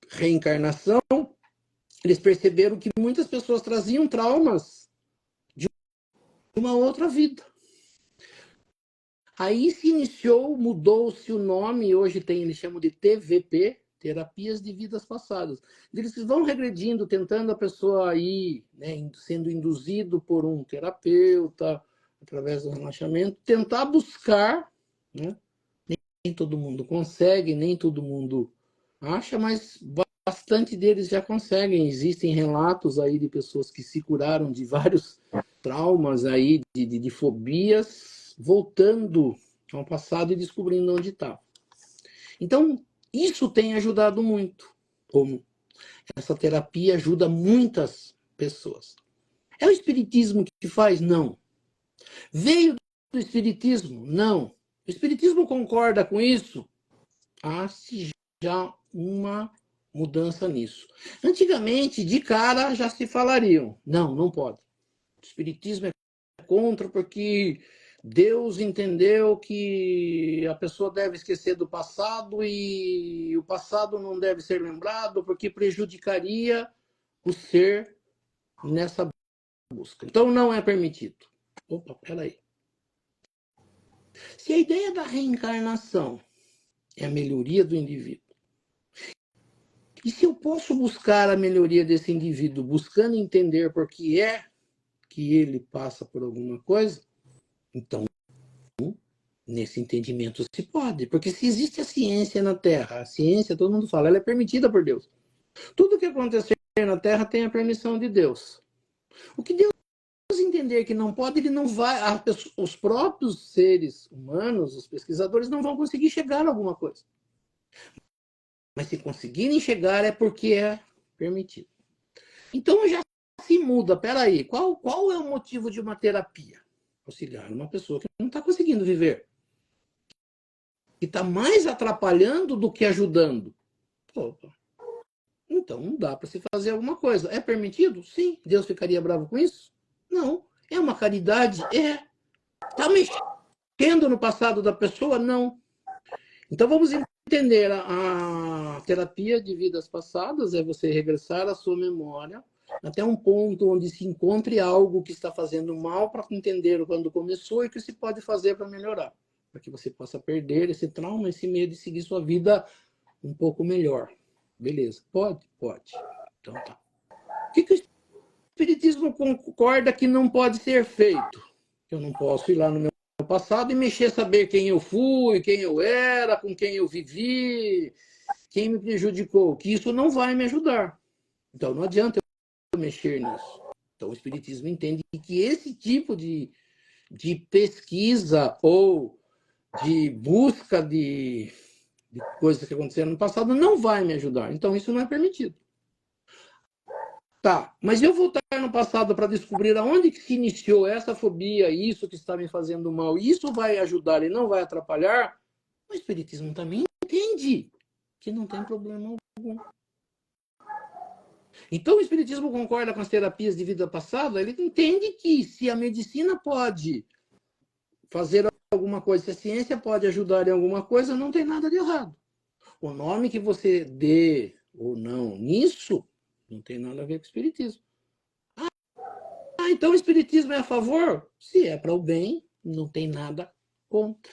reencarnação, eles perceberam que muitas pessoas traziam traumas de uma outra vida. Aí se iniciou, mudou-se o nome, hoje eles chamam de TVP, Terapias de Vidas Passadas. Eles vão regredindo, tentando a pessoa ir, né, sendo induzido por um terapeuta, através do relaxamento, tentar buscar, né? Nem todo mundo consegue, nem todo mundo acha, mas bastante deles já conseguem. Existem relatos aí de pessoas que se curaram de vários traumas aí, de fobias, voltando ao passado e descobrindo onde estava. Então, isso tem ajudado muito. Essa terapia ajuda muitas pessoas. É o espiritismo que faz? Não. Veio do espiritismo? Não. O espiritismo concorda com isso? Há-se já uma mudança nisso. Antigamente, de cara, já se falariam. Não, não pode. O espiritismo é contra porque Deus entendeu que a pessoa deve esquecer do passado e o passado não deve ser lembrado porque prejudicaria o ser nessa busca. Então não é permitido. Opa, peraí. Se a ideia da reencarnação é a melhoria do indivíduo, e se eu posso buscar a melhoria desse indivíduo buscando entender por que é que ele passa por alguma coisa, então nesse entendimento se pode. Porque se existe a ciência na Terra, a ciência, todo mundo fala, ela é permitida por Deus. Tudo que acontecer na Terra tem a permissão de Deus. O que Deus entender que não pode, ele não vai. Os próprios seres humanos, os pesquisadores, não vão conseguir chegar a alguma coisa. Mas se conseguirem chegar é porque é permitido. Então já se muda. Peraí, qual é o motivo de uma terapia? Auxiliar uma pessoa que não está conseguindo viver. Que está mais atrapalhando do que ajudando. Opa. Então não dá para se fazer alguma coisa. É permitido? Sim. Deus ficaria bravo com isso? Não. É uma caridade? É. Está mexendo no passado da pessoa? Não. Então vamos entender. A terapia de vidas passadas é você regressar à sua memória até um ponto onde se encontre algo que está fazendo mal para entender quando começou e o que se pode fazer para melhorar. Para que você possa perder esse trauma, esse medo e seguir sua vida um pouco melhor. Beleza. Pode? Pode. Então tá. O que o Espiritismo concorda que não pode ser feito? Eu não posso ir lá no meu passado e mexer, saber quem eu fui, quem eu era, com quem eu vivi, quem me prejudicou, que isso não vai me ajudar. Então não adianta eu mexer nisso. Então o Espiritismo entende que esse tipo de pesquisa ou de busca de coisas que aconteceram no passado não vai me ajudar. Então isso não é permitido. Tá, mas eu voltar no passado para descobrir aonde que se iniciou essa fobia, isso que está me fazendo mal, isso vai ajudar e não vai atrapalhar? O Espiritismo também entende que não tem problema algum. Então o Espiritismo concorda com as terapias de vida passada, ele entende que se a medicina pode fazer alguma coisa, se a ciência pode ajudar em alguma coisa, não tem nada de errado. O nome que você dê ou não nisso, não tem nada a ver com o Espiritismo. Então o Espiritismo é a favor? Se é para o bem, não tem nada contra.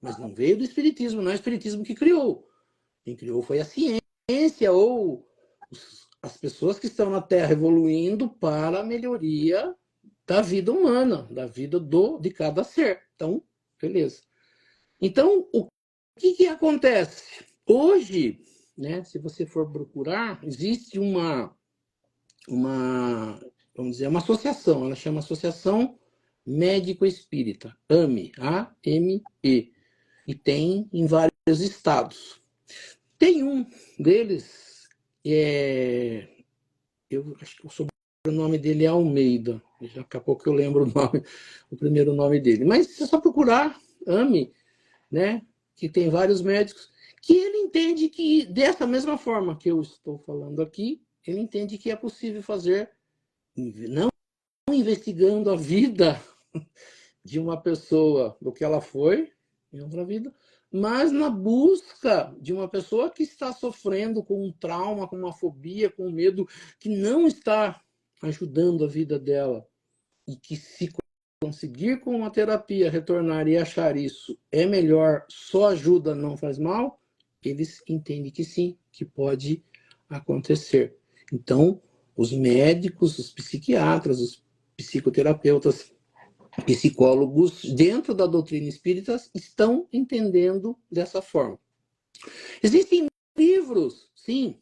Mas não veio do Espiritismo, não é o Espiritismo que criou. Quem criou foi a ciência ou as pessoas que estão na Terra evoluindo para a melhoria da vida humana, da vida de cada ser. Então, beleza. Então, o que acontece? Hoje, né, se você for procurar, existe vamos dizer, uma associação, ela chama Associação Médico Espírita, AME, A-M-E, e tem em vários estados. Tem um deles, eu acho que o sobrenome dele é Almeida, daqui a pouco eu lembro o primeiro nome dele, mas é só procurar AME, né, que tem vários médicos, que ele entende que, dessa mesma forma que eu estou falando aqui, ele entende que é possível fazer, não investigando a vida de uma pessoa, do que ela foi em outra vida, mas na busca de uma pessoa que está sofrendo com um trauma, com uma fobia, com um medo, que não está ajudando a vida dela, e que se conseguir com uma terapia retornar e achar isso é melhor, só ajuda, não faz mal, eles entendem que sim, que pode acontecer. Então, os médicos, os psiquiatras, os psicoterapeutas, psicólogos dentro da doutrina espírita estão entendendo dessa forma. Existem livros, sim.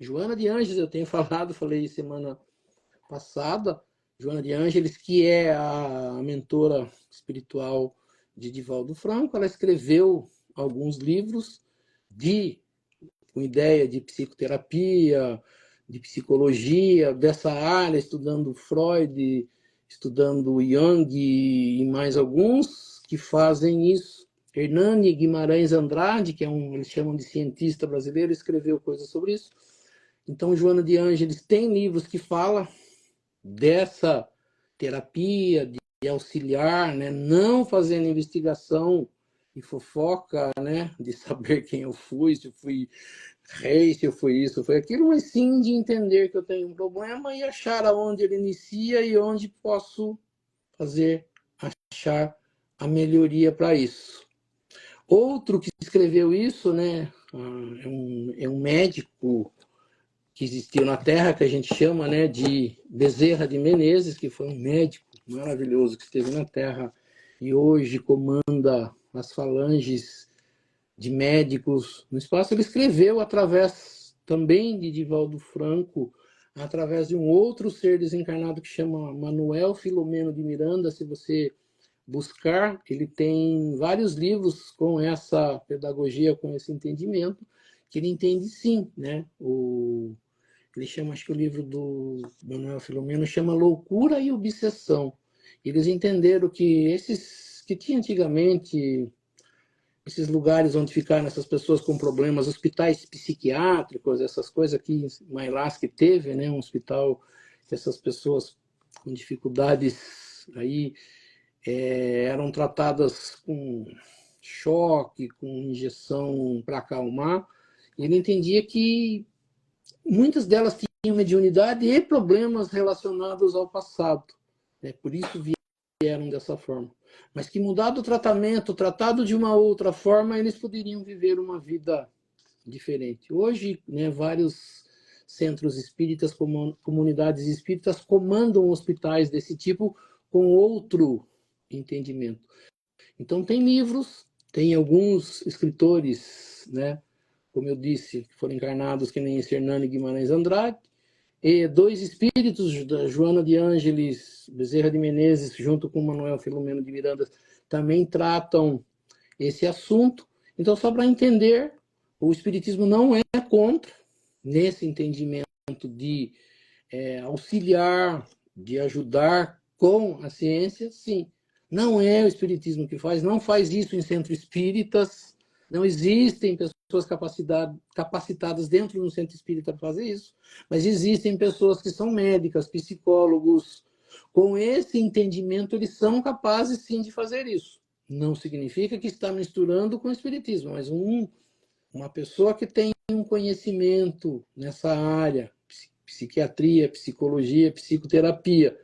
Joana de Ângeles, eu tenho falei semana passada, Joana de Ângeles, que é a mentora espiritual de Divaldo Franco. Ela escreveu alguns livros com ideia de psicoterapia, de psicologia, dessa área, estudando Freud, estudando Jung e mais alguns que fazem isso. Hernani Guimarães Andrade, que eles chamam de cientista brasileiro, escreveu coisas sobre isso. Então, Joana de Ângeles tem livros que falam dessa terapia, de auxiliar, né? Não fazendo investigação e fofoca, né? De saber quem eu fui, se eu fui rei, se eu fui isso, foi aquilo, mas sim de entender que eu tenho um problema e achar aonde ele inicia e onde posso achar a melhoria para isso. Outro que escreveu isso, né, é um médico que existiu na Terra, que a gente chama, né, de Bezerra de Menezes, que foi um médico maravilhoso que esteve na Terra e hoje comanda as falanges de médicos no espaço. Ele escreveu através também de Divaldo Franco, através de um outro ser desencarnado que chama Manuel Filomeno de Miranda. Se você buscar, ele tem vários livros com essa pedagogia, com esse entendimento, que ele entende sim, né? Ele chama, acho que o livro do Manuel Filomeno chama Loucura e Obsessão. Eles entenderam que esses que tinha antigamente, esses lugares onde ficaram essas pessoas com problemas, hospitais psiquiátricos, essas coisas que Mailas que teve, né, um hospital que essas pessoas com dificuldades aí eram tratadas com choque, com injeção para acalmar. E ele entendia que muitas delas tinham mediunidade e problemas relacionados ao passado, né? Por isso vieram dessa forma. Mas que mudado o tratamento, tratado de uma outra forma, eles poderiam viver uma vida diferente. Hoje, né, vários centros espíritas, comunidades espíritas comandam hospitais desse tipo com outro entendimento. Então tem livros, tem alguns escritores, né, como eu disse, que foram encarnados, que nem esse Hernani Guimarães Andrade, e dois espíritos, da Joana de Ângeles Bezerra de Menezes, junto com Manuel Filomeno de Miranda, também tratam esse assunto. Então, só para entender, o espiritismo não é contra, nesse entendimento de auxiliar, de ajudar com a ciência, sim. Não é o espiritismo que faz, não faz isso em centros espíritas, não existem pessoas capacitadas dentro de um centro espírita para fazer isso, mas existem pessoas que são médicas, psicólogos, com esse entendimento eles são capazes sim de fazer isso. Não significa que está misturando com o espiritismo, mas uma pessoa que tem um conhecimento nessa área, psiquiatria, psicologia, psicoterapia,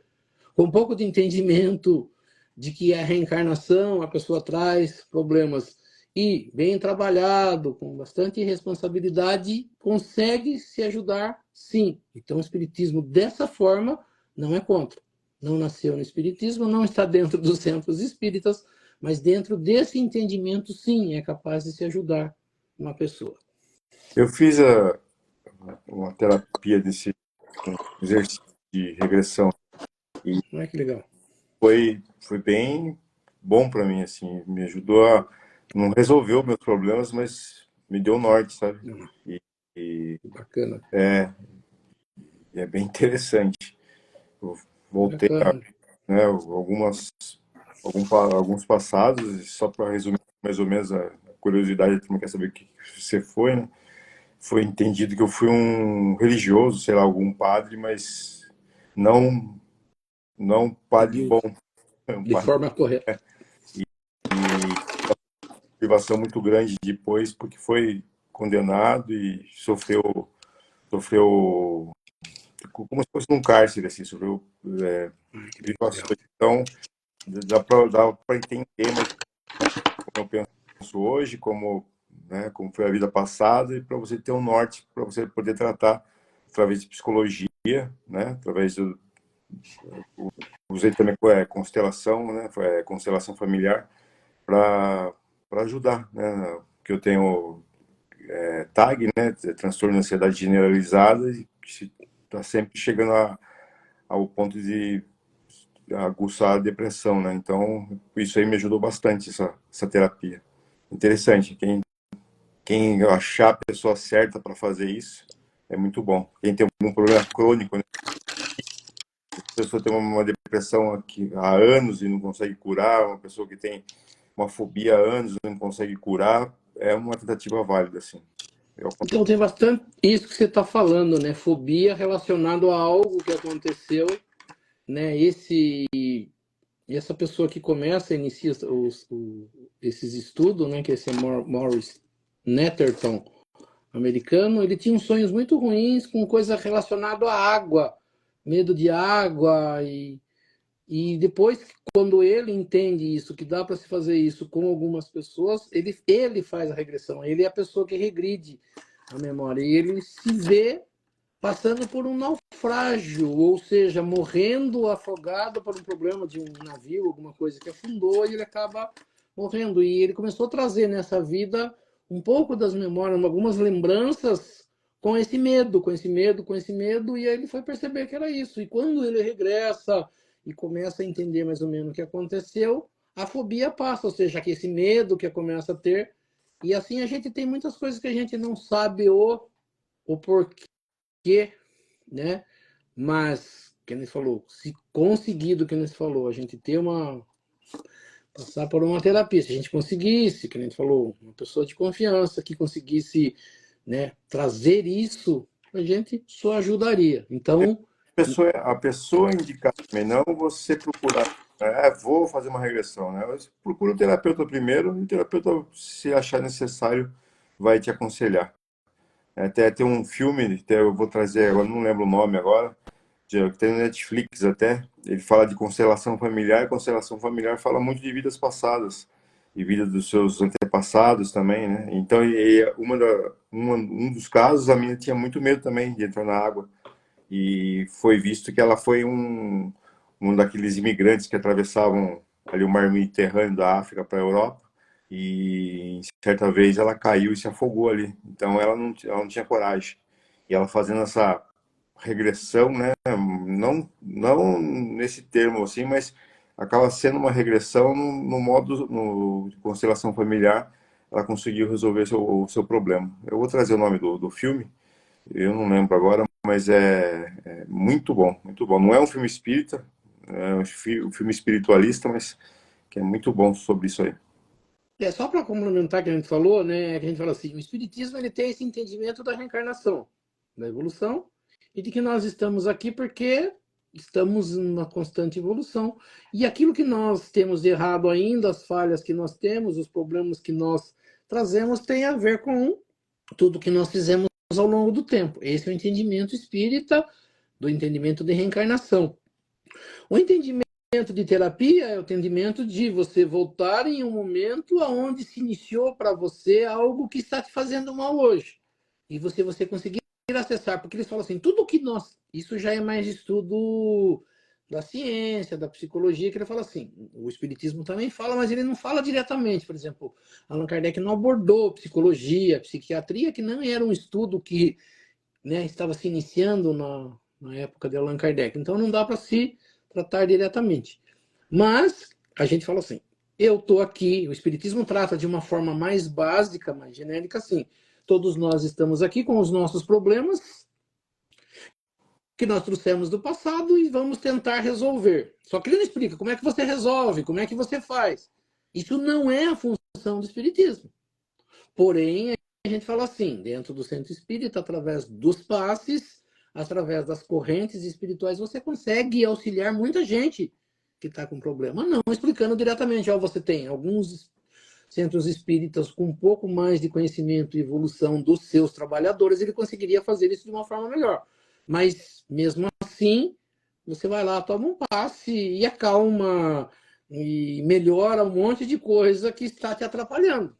com um pouco de entendimento de que a reencarnação, a pessoa traz problemas e bem trabalhado, com bastante responsabilidade, consegue se ajudar, sim. Então, o espiritismo dessa forma não é contra. Não nasceu no espiritismo, não está dentro dos centros espíritas, mas dentro desse entendimento, sim, é capaz de se ajudar uma pessoa. Eu fiz uma terapia desse exercício de regressão e Olha que legal. foi bem bom para mim, assim, me ajudou não resolveu meus problemas, mas me deu norte, sabe? E, e Bacana. é bem interessante. Eu voltei a, Bacana. né, alguns passados, e só para resumir mais ou menos a curiosidade, tu não quer saber o que você foi, né? Foi entendido que eu fui um religioso, sei lá, algum padre, mas não não um padre bom, um De padre forma correta. privação muito grande depois, porque foi condenado e sofreu como se fosse num cárcere, assim, sofreu privações. Então, dá para entender mais como eu penso hoje, como, né, como foi a vida passada, e para você ter um norte, para você poder tratar através de psicologia, né, através do usei também constelação, né, constelação familiar para ajudar, né, que eu tenho TAG, né, transtorno de ansiedade generalizada, e está sempre chegando ao ponto de aguçar a depressão, né? Então, isso aí me ajudou bastante, essa terapia. Interessante, quem achar a pessoa certa para fazer isso, é muito bom. Quem tem algum problema crônico, né? A pessoa tem uma depressão aqui há anos e não consegue curar, uma pessoa que tem uma fobia há anos e não consegue curar, é uma tentativa válida, assim. Então tem bastante isso que você está falando, né? Fobia relacionado a algo que aconteceu, né? Essa pessoa que começa, inicia esses estudos, né? Que é esse Morris Netterton, americano, ele tinha uns sonhos muito ruins com coisa relacionada à água, medo de água e depois, quando ele entende isso, que dá para se fazer isso com algumas pessoas, ele faz a regressão. Ele é a pessoa que regride a memória. E ele se vê passando por um naufrágio, ou seja, morrendo afogado por um problema de um navio, alguma coisa que afundou, e ele acaba morrendo. E ele começou a trazer nessa vida um pouco das memórias, algumas lembranças com esse medo, com esse medo, com esse medo, e aí ele foi perceber que era isso. E quando ele regressa e começa a entender mais ou menos o que aconteceu, a fobia passa, ou seja, que esse medo que começa a ter, e assim a gente tem muitas coisas que a gente não sabe o porquê, né? Mas, que ele falou, se conseguido, que ele falou, a gente ter passar por uma terapia, se a gente conseguisse, que a gente falou, uma pessoa de confiança que conseguisse, né, trazer isso, a gente só ajudaria. Então, A pessoa indicar também, não você procurar, né, vou fazer uma regressão, né? Você procura o terapeuta primeiro, e o terapeuta, se achar necessário, vai te aconselhar. Até tem um filme, até eu vou trazer, agora não lembro o nome agora, que tem no Netflix até, ele fala de constelação familiar, e constelação familiar fala muito de vidas passadas, e vida dos seus antepassados também, né? Então, um dos casos, a menina tinha muito medo também de entrar na água, e foi visto que ela foi um daqueles imigrantes que atravessavam ali o mar Mediterrâneo da África para a Europa, e certa vez ela caiu e se afogou ali. Então ela não tinha coragem. E ela fazendo essa regressão, né? Não nesse termo assim, mas acaba sendo uma regressão no modo de constelação familiar. Ela conseguiu resolver o seu problema. Eu vou trazer o nome do filme, eu não lembro agora, mas é muito bom, muito bom. Não é um filme espírita, é um filme espiritualista, mas que é muito bom sobre isso aí. só para complementar o que a gente falou, né, que a gente fala assim, o espiritismo ele tem esse entendimento da reencarnação, da evolução, e de que nós estamos aqui porque estamos em uma constante evolução. E aquilo que nós temos de errado ainda, as falhas que nós temos, os problemas que nós trazemos, tem a ver com tudo que nós fizemos ao longo do tempo. Esse é o entendimento espírita, do entendimento de reencarnação. O entendimento de terapia é o entendimento de você voltar em um momento onde se iniciou para você algo que está te fazendo mal hoje. E você conseguir acessar, porque eles falam assim, tudo que nós... Isso já é mais estudo da ciência, da psicologia, que ele fala assim, o espiritismo também fala, mas ele não fala diretamente. Por exemplo, Allan Kardec não abordou psicologia, psiquiatria, que não era um estudo que, né, estava se iniciando na época de Allan Kardec. Então não dá para se tratar diretamente. Mas a gente fala assim, eu estou aqui, o Espiritismo trata de uma forma mais básica, mais genérica, assim, todos nós estamos aqui com os nossos problemas que nós trouxemos do passado e vamos tentar resolver. Só que ele não explica como é que você resolve, como é que você faz. Isso não é a função do Espiritismo. Porém, a gente fala assim, dentro do centro espírita, através dos passes, através das correntes espirituais, você consegue auxiliar muita gente que está com problema. Não explicando diretamente, ó, você tem alguns centros espíritas com um pouco mais de conhecimento e evolução dos seus trabalhadores, ele conseguiria fazer isso de uma forma melhor. Mas, mesmo assim, você vai lá, toma um passe e acalma e melhora um monte de coisa que está te atrapalhando.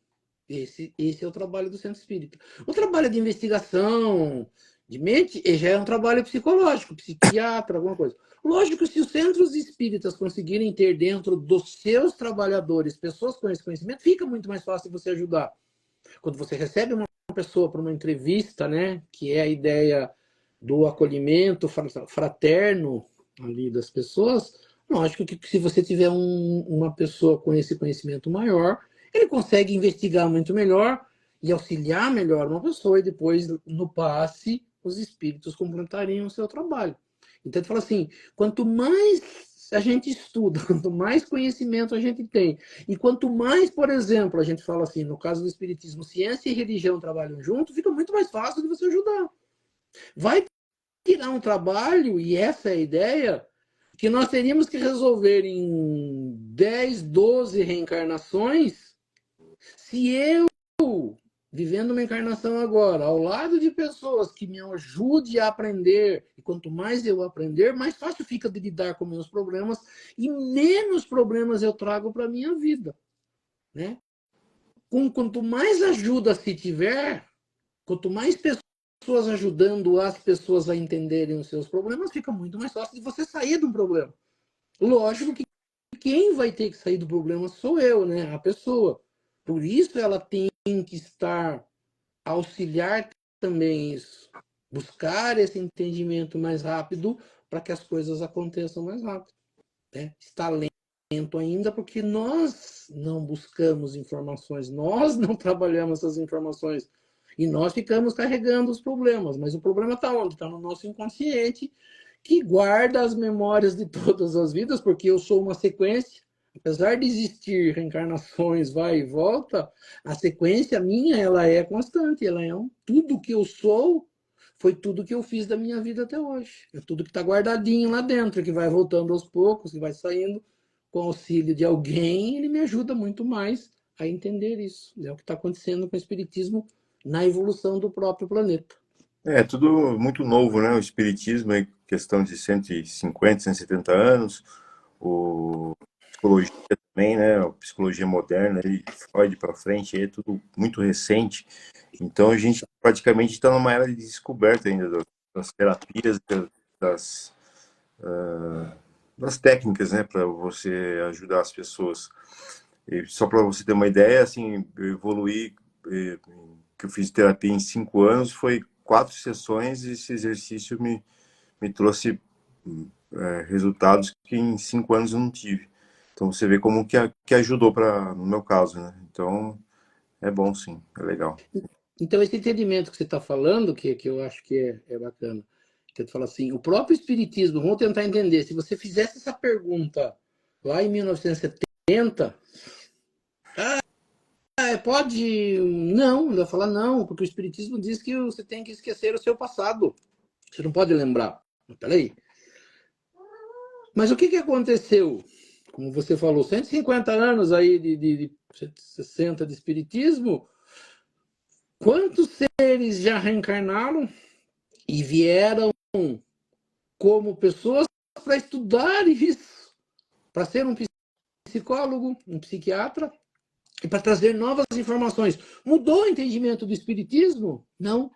Esse é o trabalho do centro espírita. O trabalho de investigação, de mente, já é um trabalho psicológico, psiquiatra, alguma coisa. Lógico que se os centros espíritas conseguirem ter dentro dos seus trabalhadores pessoas com esse conhecimento, fica muito mais fácil você ajudar. Quando você recebe uma pessoa para uma entrevista, né, que é a ideia do acolhimento fraterno ali das pessoas, Lógico que se você tiver uma pessoa com esse conhecimento maior, ele consegue investigar muito melhor e auxiliar melhor uma pessoa, e depois, no passe, os espíritos completariam o seu trabalho. Então, ele fala assim, quanto mais a gente estuda, quanto mais conhecimento a gente tem, e quanto mais, por exemplo, a gente fala assim, no caso do espiritismo, ciência e religião trabalham junto, fica muito mais fácil de você ajudar. Vai tirar um trabalho, e essa é a ideia, que nós teríamos que resolver em 10, 12 reencarnações, se eu, vivendo uma encarnação agora, ao lado de pessoas que me ajudem a aprender, e quanto mais eu aprender, mais fácil fica de lidar com meus problemas, e menos problemas eu trago para a minha vida. Né? Quanto mais ajuda se tiver, quanto mais pessoas ajudando as pessoas a entenderem os seus problemas, fica muito mais fácil de você sair de um problema. Lógico que quem vai ter que sair do problema sou eu, né? A pessoa. Por isso ela tem que estar, auxiliar também isso. Buscar esse entendimento mais rápido para que as coisas aconteçam mais rápido. Né? Está lento ainda porque nós não buscamos informações, nós não trabalhamos essas informações. E nós ficamos carregando os problemas. Mas o problema está onde? Está no nosso inconsciente, que guarda as memórias de todas as vidas, porque eu sou uma sequência. Apesar de existir reencarnações, vai e volta, a sequência minha, ela é constante. Ela é tudo que eu sou, foi tudo que eu fiz da minha vida até hoje. É tudo que está guardadinho lá dentro, que vai voltando aos poucos, que vai saindo com o auxílio de alguém. Ele me ajuda muito mais a entender isso. É o que está acontecendo com o Espiritismo na evolução do próprio planeta. É tudo muito novo, né? O espiritismo é questão de 150, 170 anos. O psicologia também, né? A psicologia moderna, e Freud para frente, é tudo muito recente. Então a gente praticamente está numa era de descoberta ainda das terapias, das, das técnicas, né? Para você ajudar as pessoas. E só para você ter uma ideia, assim, eu evoluí, que eu fiz terapia em 5 anos, foi 4 sessões, e esse exercício me trouxe resultados que em 5 anos eu não tive. Então você vê como que ajudou no meu caso, né? Então é bom sim, é legal. Então, esse entendimento que você está falando, que eu acho que é bacana, que tu fala assim, o próprio Espiritismo, vamos tentar entender, se você fizesse essa pergunta lá em 1970, pode... Não, ele vai falar não, porque o Espiritismo diz que você tem que esquecer o seu passado, você não pode lembrar. Peraí. Mas o que aconteceu? Como você falou, 150 anos aí de 160 de Espiritismo, quantos seres já reencarnaram e vieram como pessoas para estudar isso, para ser um psicólogo, um psiquiatra, e para trazer novas informações. Mudou o entendimento do espiritismo? Não.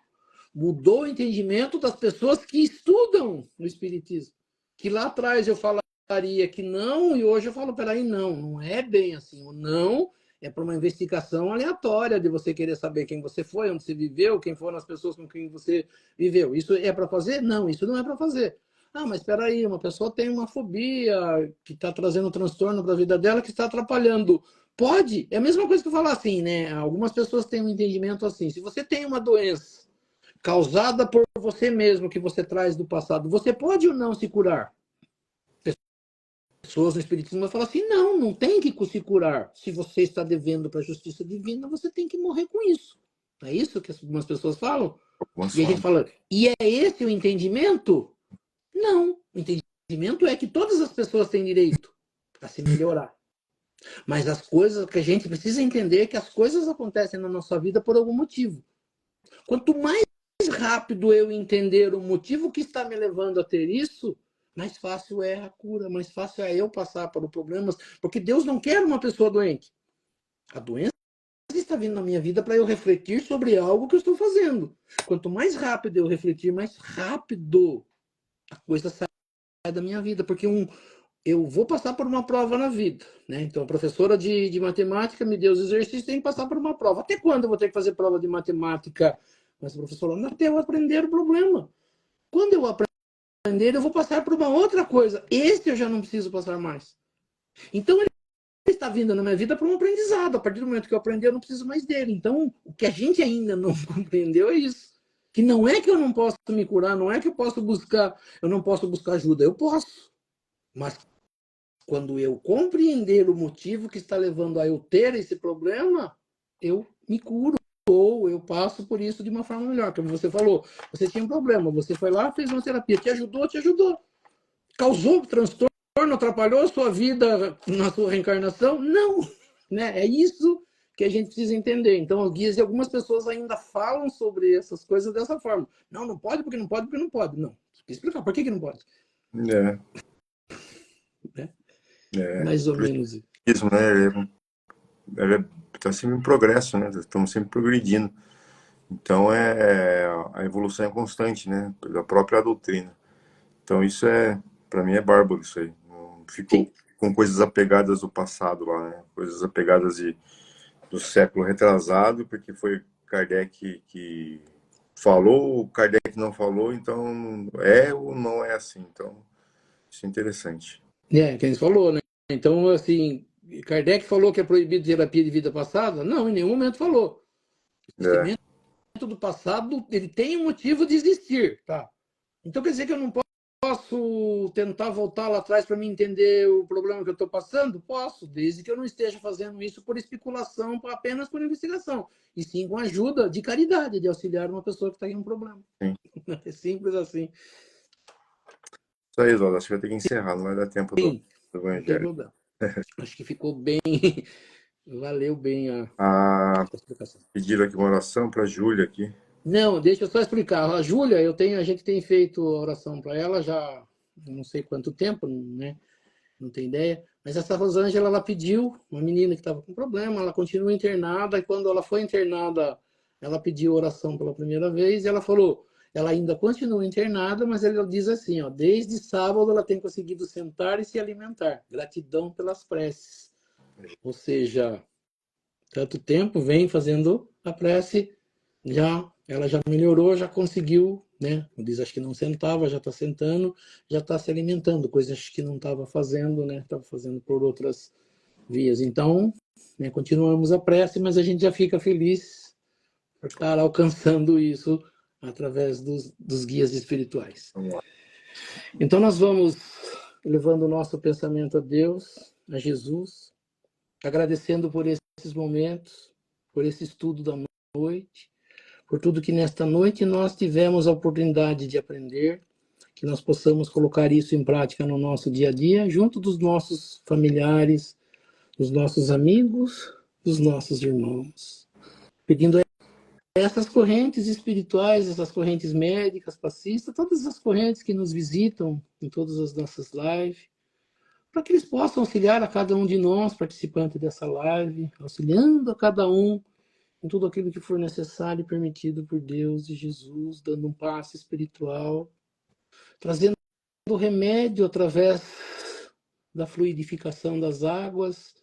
Mudou o entendimento das pessoas que estudam o espiritismo. Que lá atrás eu falaria que não, e hoje eu falo, peraí, não é bem assim. O não é para uma investigação aleatória de você querer saber quem você foi, onde você viveu, quem foram as pessoas com quem você viveu. Isso é para fazer? Não, isso não é para fazer. Ah, mas espera aí, uma pessoa tem uma fobia que está trazendo transtorno para a vida dela, que está atrapalhando. Pode, é a mesma coisa que eu falar assim, né? Algumas pessoas têm um entendimento assim. Se você tem uma doença causada por você mesmo, que você traz do passado, você pode ou não se curar? Pessoas no espiritismo vão falar assim, não tem que se curar. Se você está devendo para a justiça divina, você tem que morrer com isso. É isso que algumas pessoas falam? E a gente fala, e é esse o entendimento? Não. O entendimento é que todas as pessoas têm direito a se melhorar. Mas as coisas que a gente precisa entender é que as coisas acontecem na nossa vida por algum motivo. Quanto mais rápido eu entender o motivo que está me levando a ter isso, mais fácil é a cura, mais fácil é eu passar por problemas, porque Deus não quer uma pessoa doente. A doença está vindo na minha vida para eu refletir sobre algo que eu estou fazendo. Quanto mais rápido eu refletir, mais rápido a coisa sai da minha vida, porque eu vou passar por uma prova na vida, né? Então, a professora de matemática me deu os exercícios, tem que passar por uma prova. Até quando eu vou ter que fazer prova de matemática? Mas a professora, até eu aprender o problema. Quando eu aprender, eu vou passar por uma outra coisa. Esse eu já não preciso passar mais. Então, ele está vindo na minha vida para um aprendizado. A partir do momento que eu aprendi, eu não preciso mais dele. Então, o que a gente ainda não compreendeu é isso. Que não é que eu não posso me curar, não é que eu não posso buscar ajuda. Eu posso. Mas quando eu compreender o motivo que está levando a eu ter esse problema, eu me curo. Ou eu passo por isso de uma forma melhor. Como você falou, você tinha um problema, você foi lá, fez uma terapia, te ajudou, causou transtorno, atrapalhou a sua vida na sua reencarnação? Não, né? É isso que a gente precisa entender. Então, os guias e algumas pessoas ainda falam sobre essas coisas dessa forma. Não, não pode porque não pode, porque não pode. Não, explicar por que não pode. É, Né? é. Mais ou Por menos. isso, né? Ele está sempre em progresso, né? Estamos sempre progredindo. Então, a evolução é constante, né? Da própria doutrina. Então, para mim, é bárbaro isso aí. Não fico Sim. com coisas apegadas do passado lá, né? Coisas apegadas do século retrasado, porque foi Kardec que falou, o Kardec não falou, então é ou não é assim. Então, isso é interessante. Que a gente falou, né? Então, assim, Kardec falou que é proibido terapia de vida passada? Não, em nenhum momento falou. O É, conhecimento do passado, ele tem um motivo de existir, tá? Então quer dizer que eu não posso tentar voltar lá atrás para me entender o problema que eu estou passando? Posso, desde que eu não esteja fazendo isso por especulação, apenas por investigação, e sim com ajuda de caridade, de auxiliar uma pessoa que está em um problema. sim. É simples assim. Isso aí, Zola. Acho que vai ter que encerrar, não vai dar tempo Sim, do não tem Evangelho. problema. Acho que ficou bem, valeu bem a Ah, explicação. pediram aqui uma oração para a Júlia aqui. Não, deixa eu só explicar. A Júlia, a gente tem feito oração para ela já não sei quanto tempo, né? Não tem ideia. Mas essa Rosângela, ela pediu, uma menina que estava com problema, ela continua internada, e quando ela foi internada, ela pediu oração pela primeira vez, e ela falou, ela ainda continua internada, mas ela diz assim, ó, desde sábado ela tem conseguido sentar e se alimentar. Gratidão pelas preces. Ou seja, tanto tempo vem fazendo a prece, ela já melhorou, já conseguiu, né? Diz, acho que não sentava, já está sentando, já está se alimentando, coisas que não estava fazendo, né? Estava fazendo por outras vias. Então, né, continuamos a prece, mas a gente já fica feliz por estar alcançando isso através dos guias espirituais. Vamos lá. Então, nós vamos levando o nosso pensamento a Deus, a Jesus, agradecendo por esses momentos, por esse estudo da noite, por tudo que nesta noite nós tivemos a oportunidade de aprender, que nós possamos colocar isso em prática no nosso dia a dia, junto dos nossos familiares, dos nossos amigos, dos nossos irmãos. Pedindo a essas correntes espirituais, essas correntes médicas, passistas, todas as correntes que nos visitam em todas as nossas lives, para que eles possam auxiliar a cada um de nós, participante dessa live, auxiliando a cada um em tudo aquilo que for necessário e permitido por Deus e Jesus, dando um passe espiritual, trazendo remédio através da fluidificação das águas,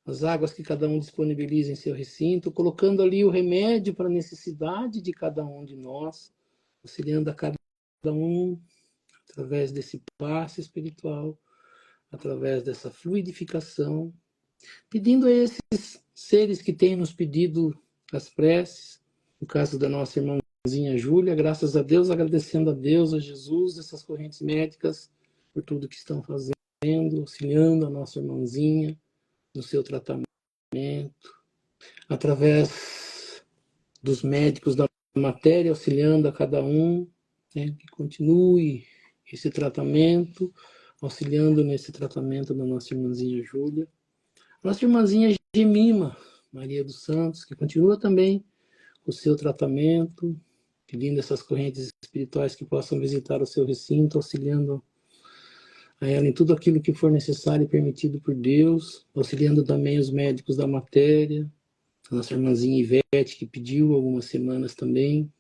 as águas que cada um disponibiliza em seu recinto, colocando ali o remédio para a necessidade de cada um de nós, auxiliando a cada um através desse passe espiritual, através dessa fluidificação, pedindo a esses seres que têm nos pedido as preces, no caso da nossa irmãzinha Júlia, graças a Deus, agradecendo a Deus, a Jesus, essas correntes médicas, por tudo que estão fazendo, auxiliando a nossa irmãzinha no seu tratamento, através dos médicos da matéria, auxiliando a cada um, né, que continue esse tratamento, auxiliando nesse tratamento da nossa irmãzinha Júlia. Nossa irmãzinha Gemima, Maria dos Santos, que continua também o seu tratamento, pedindo essas correntes espirituais que possam visitar o seu recinto, auxiliando a ela em tudo aquilo que for necessário e permitido por Deus, auxiliando também os médicos da matéria, a nossa irmãzinha Ivete, que pediu algumas semanas também,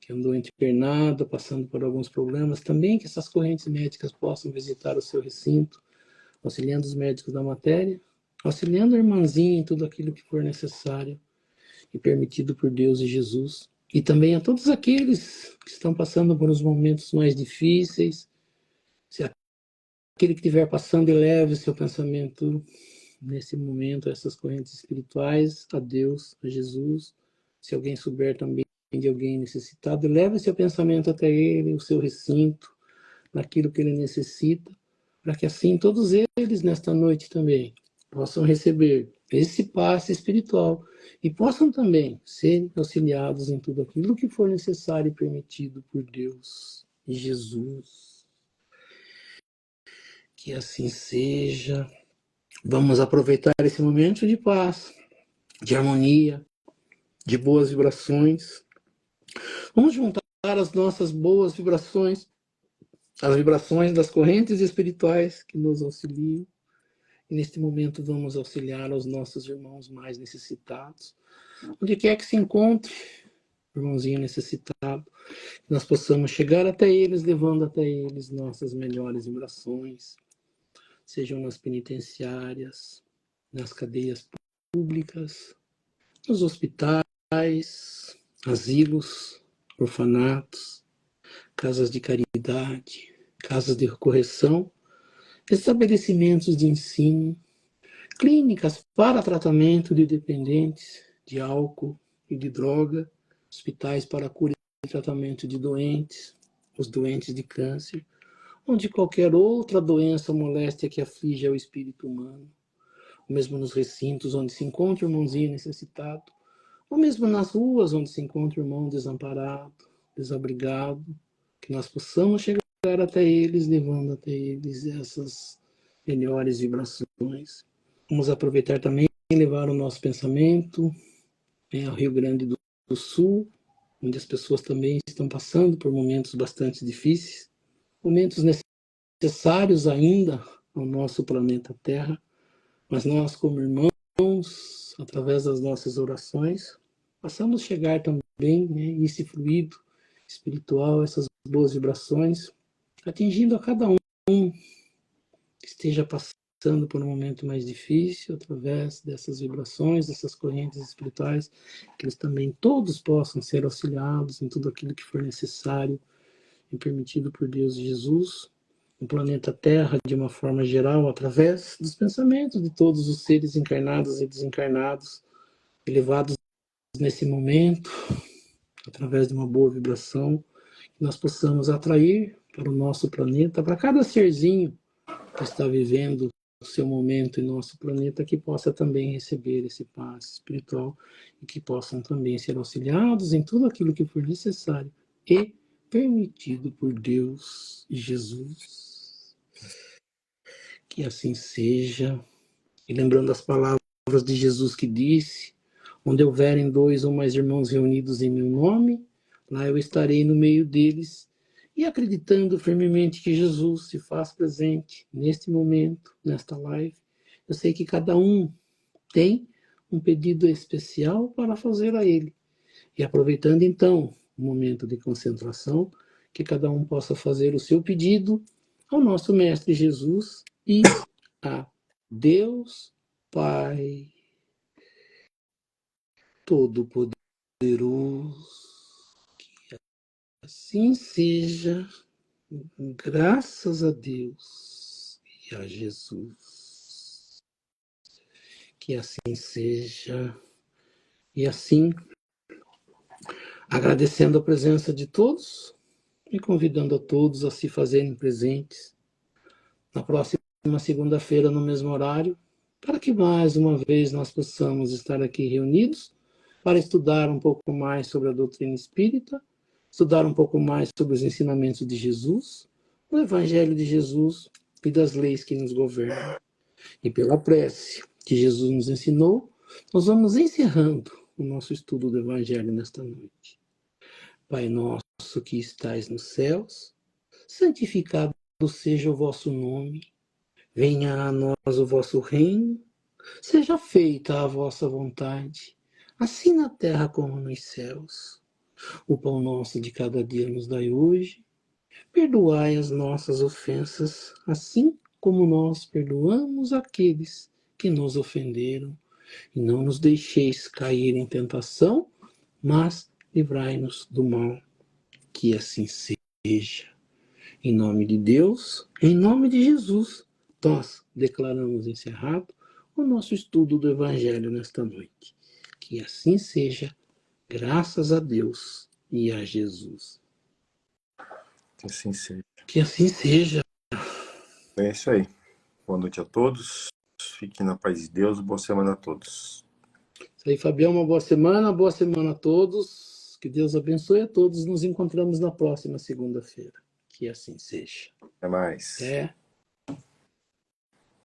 que andou internada, passando por alguns problemas, também que essas correntes médicas possam visitar o seu recinto, auxiliando os médicos da matéria, auxiliando a irmãzinha em tudo aquilo que for necessário e permitido por Deus e Jesus. E também a todos aqueles que estão passando por uns momentos mais difíceis. Se aquele que estiver passando, eleve seu pensamento nesse momento, a essas correntes espirituais, a Deus, a Jesus. Se alguém souber também de alguém necessitado, leve seu pensamento até ele, o seu recinto, naquilo que ele necessita, para que assim todos eles, nesta noite também, possam receber esse passe espiritual e possam também ser auxiliados em tudo aquilo que for necessário e permitido por Deus e Jesus. Que assim seja. Vamos aproveitar esse momento de paz, de harmonia, de boas vibrações. Vamos juntar as nossas boas vibrações, as vibrações das correntes espirituais que nos auxiliam. E neste momento vamos auxiliar os nossos irmãos mais necessitados. Onde quer que se encontre, irmãozinho necessitado, que nós possamos chegar até eles, levando até eles nossas melhores vibrações, sejam nas penitenciárias, nas cadeias públicas, nos hospitais, asilos, orfanatos, casas de caridade, casas de correção, estabelecimentos de ensino, clínicas para tratamento de dependentes de álcool e de droga, hospitais para cura e tratamento de doentes, os doentes de câncer, ou de qualquer outra doença ou moléstia que aflige o espírito humano, ou mesmo nos recintos onde se encontra o irmãozinho necessitado, ou mesmo nas ruas onde se encontra o irmão desamparado, desabrigado, que nós possamos chegar até eles, levando até eles essas melhores vibrações. Vamos aproveitar também e levar o nosso pensamento ao Rio Grande do Sul, onde as pessoas também estão passando por momentos bastante difíceis, momentos necessários ainda ao nosso planeta Terra, mas nós, como irmãos, através das nossas orações, passamos a chegar também, esse fluido espiritual, essas boas vibrações, atingindo a cada um que esteja passando por um momento mais difícil, através dessas vibrações, dessas correntes espirituais, que eles também todos possam ser auxiliados em tudo aquilo que for necessário e permitido por Deus e Jesus, no planeta Terra, de uma forma geral, através dos pensamentos de todos os seres encarnados e desencarnados, elevados nesse momento, através de uma boa vibração, que nós possamos atrair para o nosso planeta, para cada serzinho que está vivendo o seu momento em nosso planeta, que possa também receber esse passe espiritual e que possam também ser auxiliados em tudo aquilo que for necessário e permitido por Deus e Jesus. Que assim seja. E lembrando as palavras de Jesus que disse: onde houverem 2 ou mais irmãos reunidos em meu nome, lá eu estarei no meio deles. E acreditando firmemente que Jesus se faz presente neste momento, nesta live, eu sei que cada um tem um pedido especial para fazer a Ele. E aproveitando então o momento de concentração, que cada um possa fazer o seu pedido ao nosso Mestre Jesus e a Deus Pai Todo-Poderoso. Que assim seja, graças a Deus e a Jesus. Que assim seja. E assim, agradecendo a presença de todos e convidando a todos a se fazerem presentes na próxima segunda-feira, no mesmo horário, para que mais uma vez nós possamos estar aqui reunidos para estudar um pouco mais sobre a doutrina espírita, estudar um pouco mais sobre os ensinamentos de Jesus, o Evangelho de Jesus e das leis que nos governam. E pela prece que Jesus nos ensinou, nós vamos encerrando o nosso estudo do Evangelho nesta noite. Pai nosso que estais nos céus, santificado seja o vosso nome, venha a nós o vosso reino, seja feita a vossa vontade, assim na terra como nos céus. O pão nosso de cada dia nos dai hoje, perdoai as nossas ofensas, assim como nós perdoamos aqueles que nos ofenderam. E não nos deixeis cair em tentação, mas livrai-nos do mal. Que assim seja. Em nome de Deus, em nome de Jesus, nós declaramos encerrado o nosso estudo do Evangelho nesta noite. Que assim seja, graças a Deus e a Jesus. Que assim seja. Que assim seja. É isso aí. Boa noite a todos. Fiquem na paz de Deus. Boa semana a todos. Isso aí, Fabião, uma boa semana a todos. Que Deus abençoe a todos. Nos encontramos na próxima segunda-feira. Que assim seja. Até mais. Até.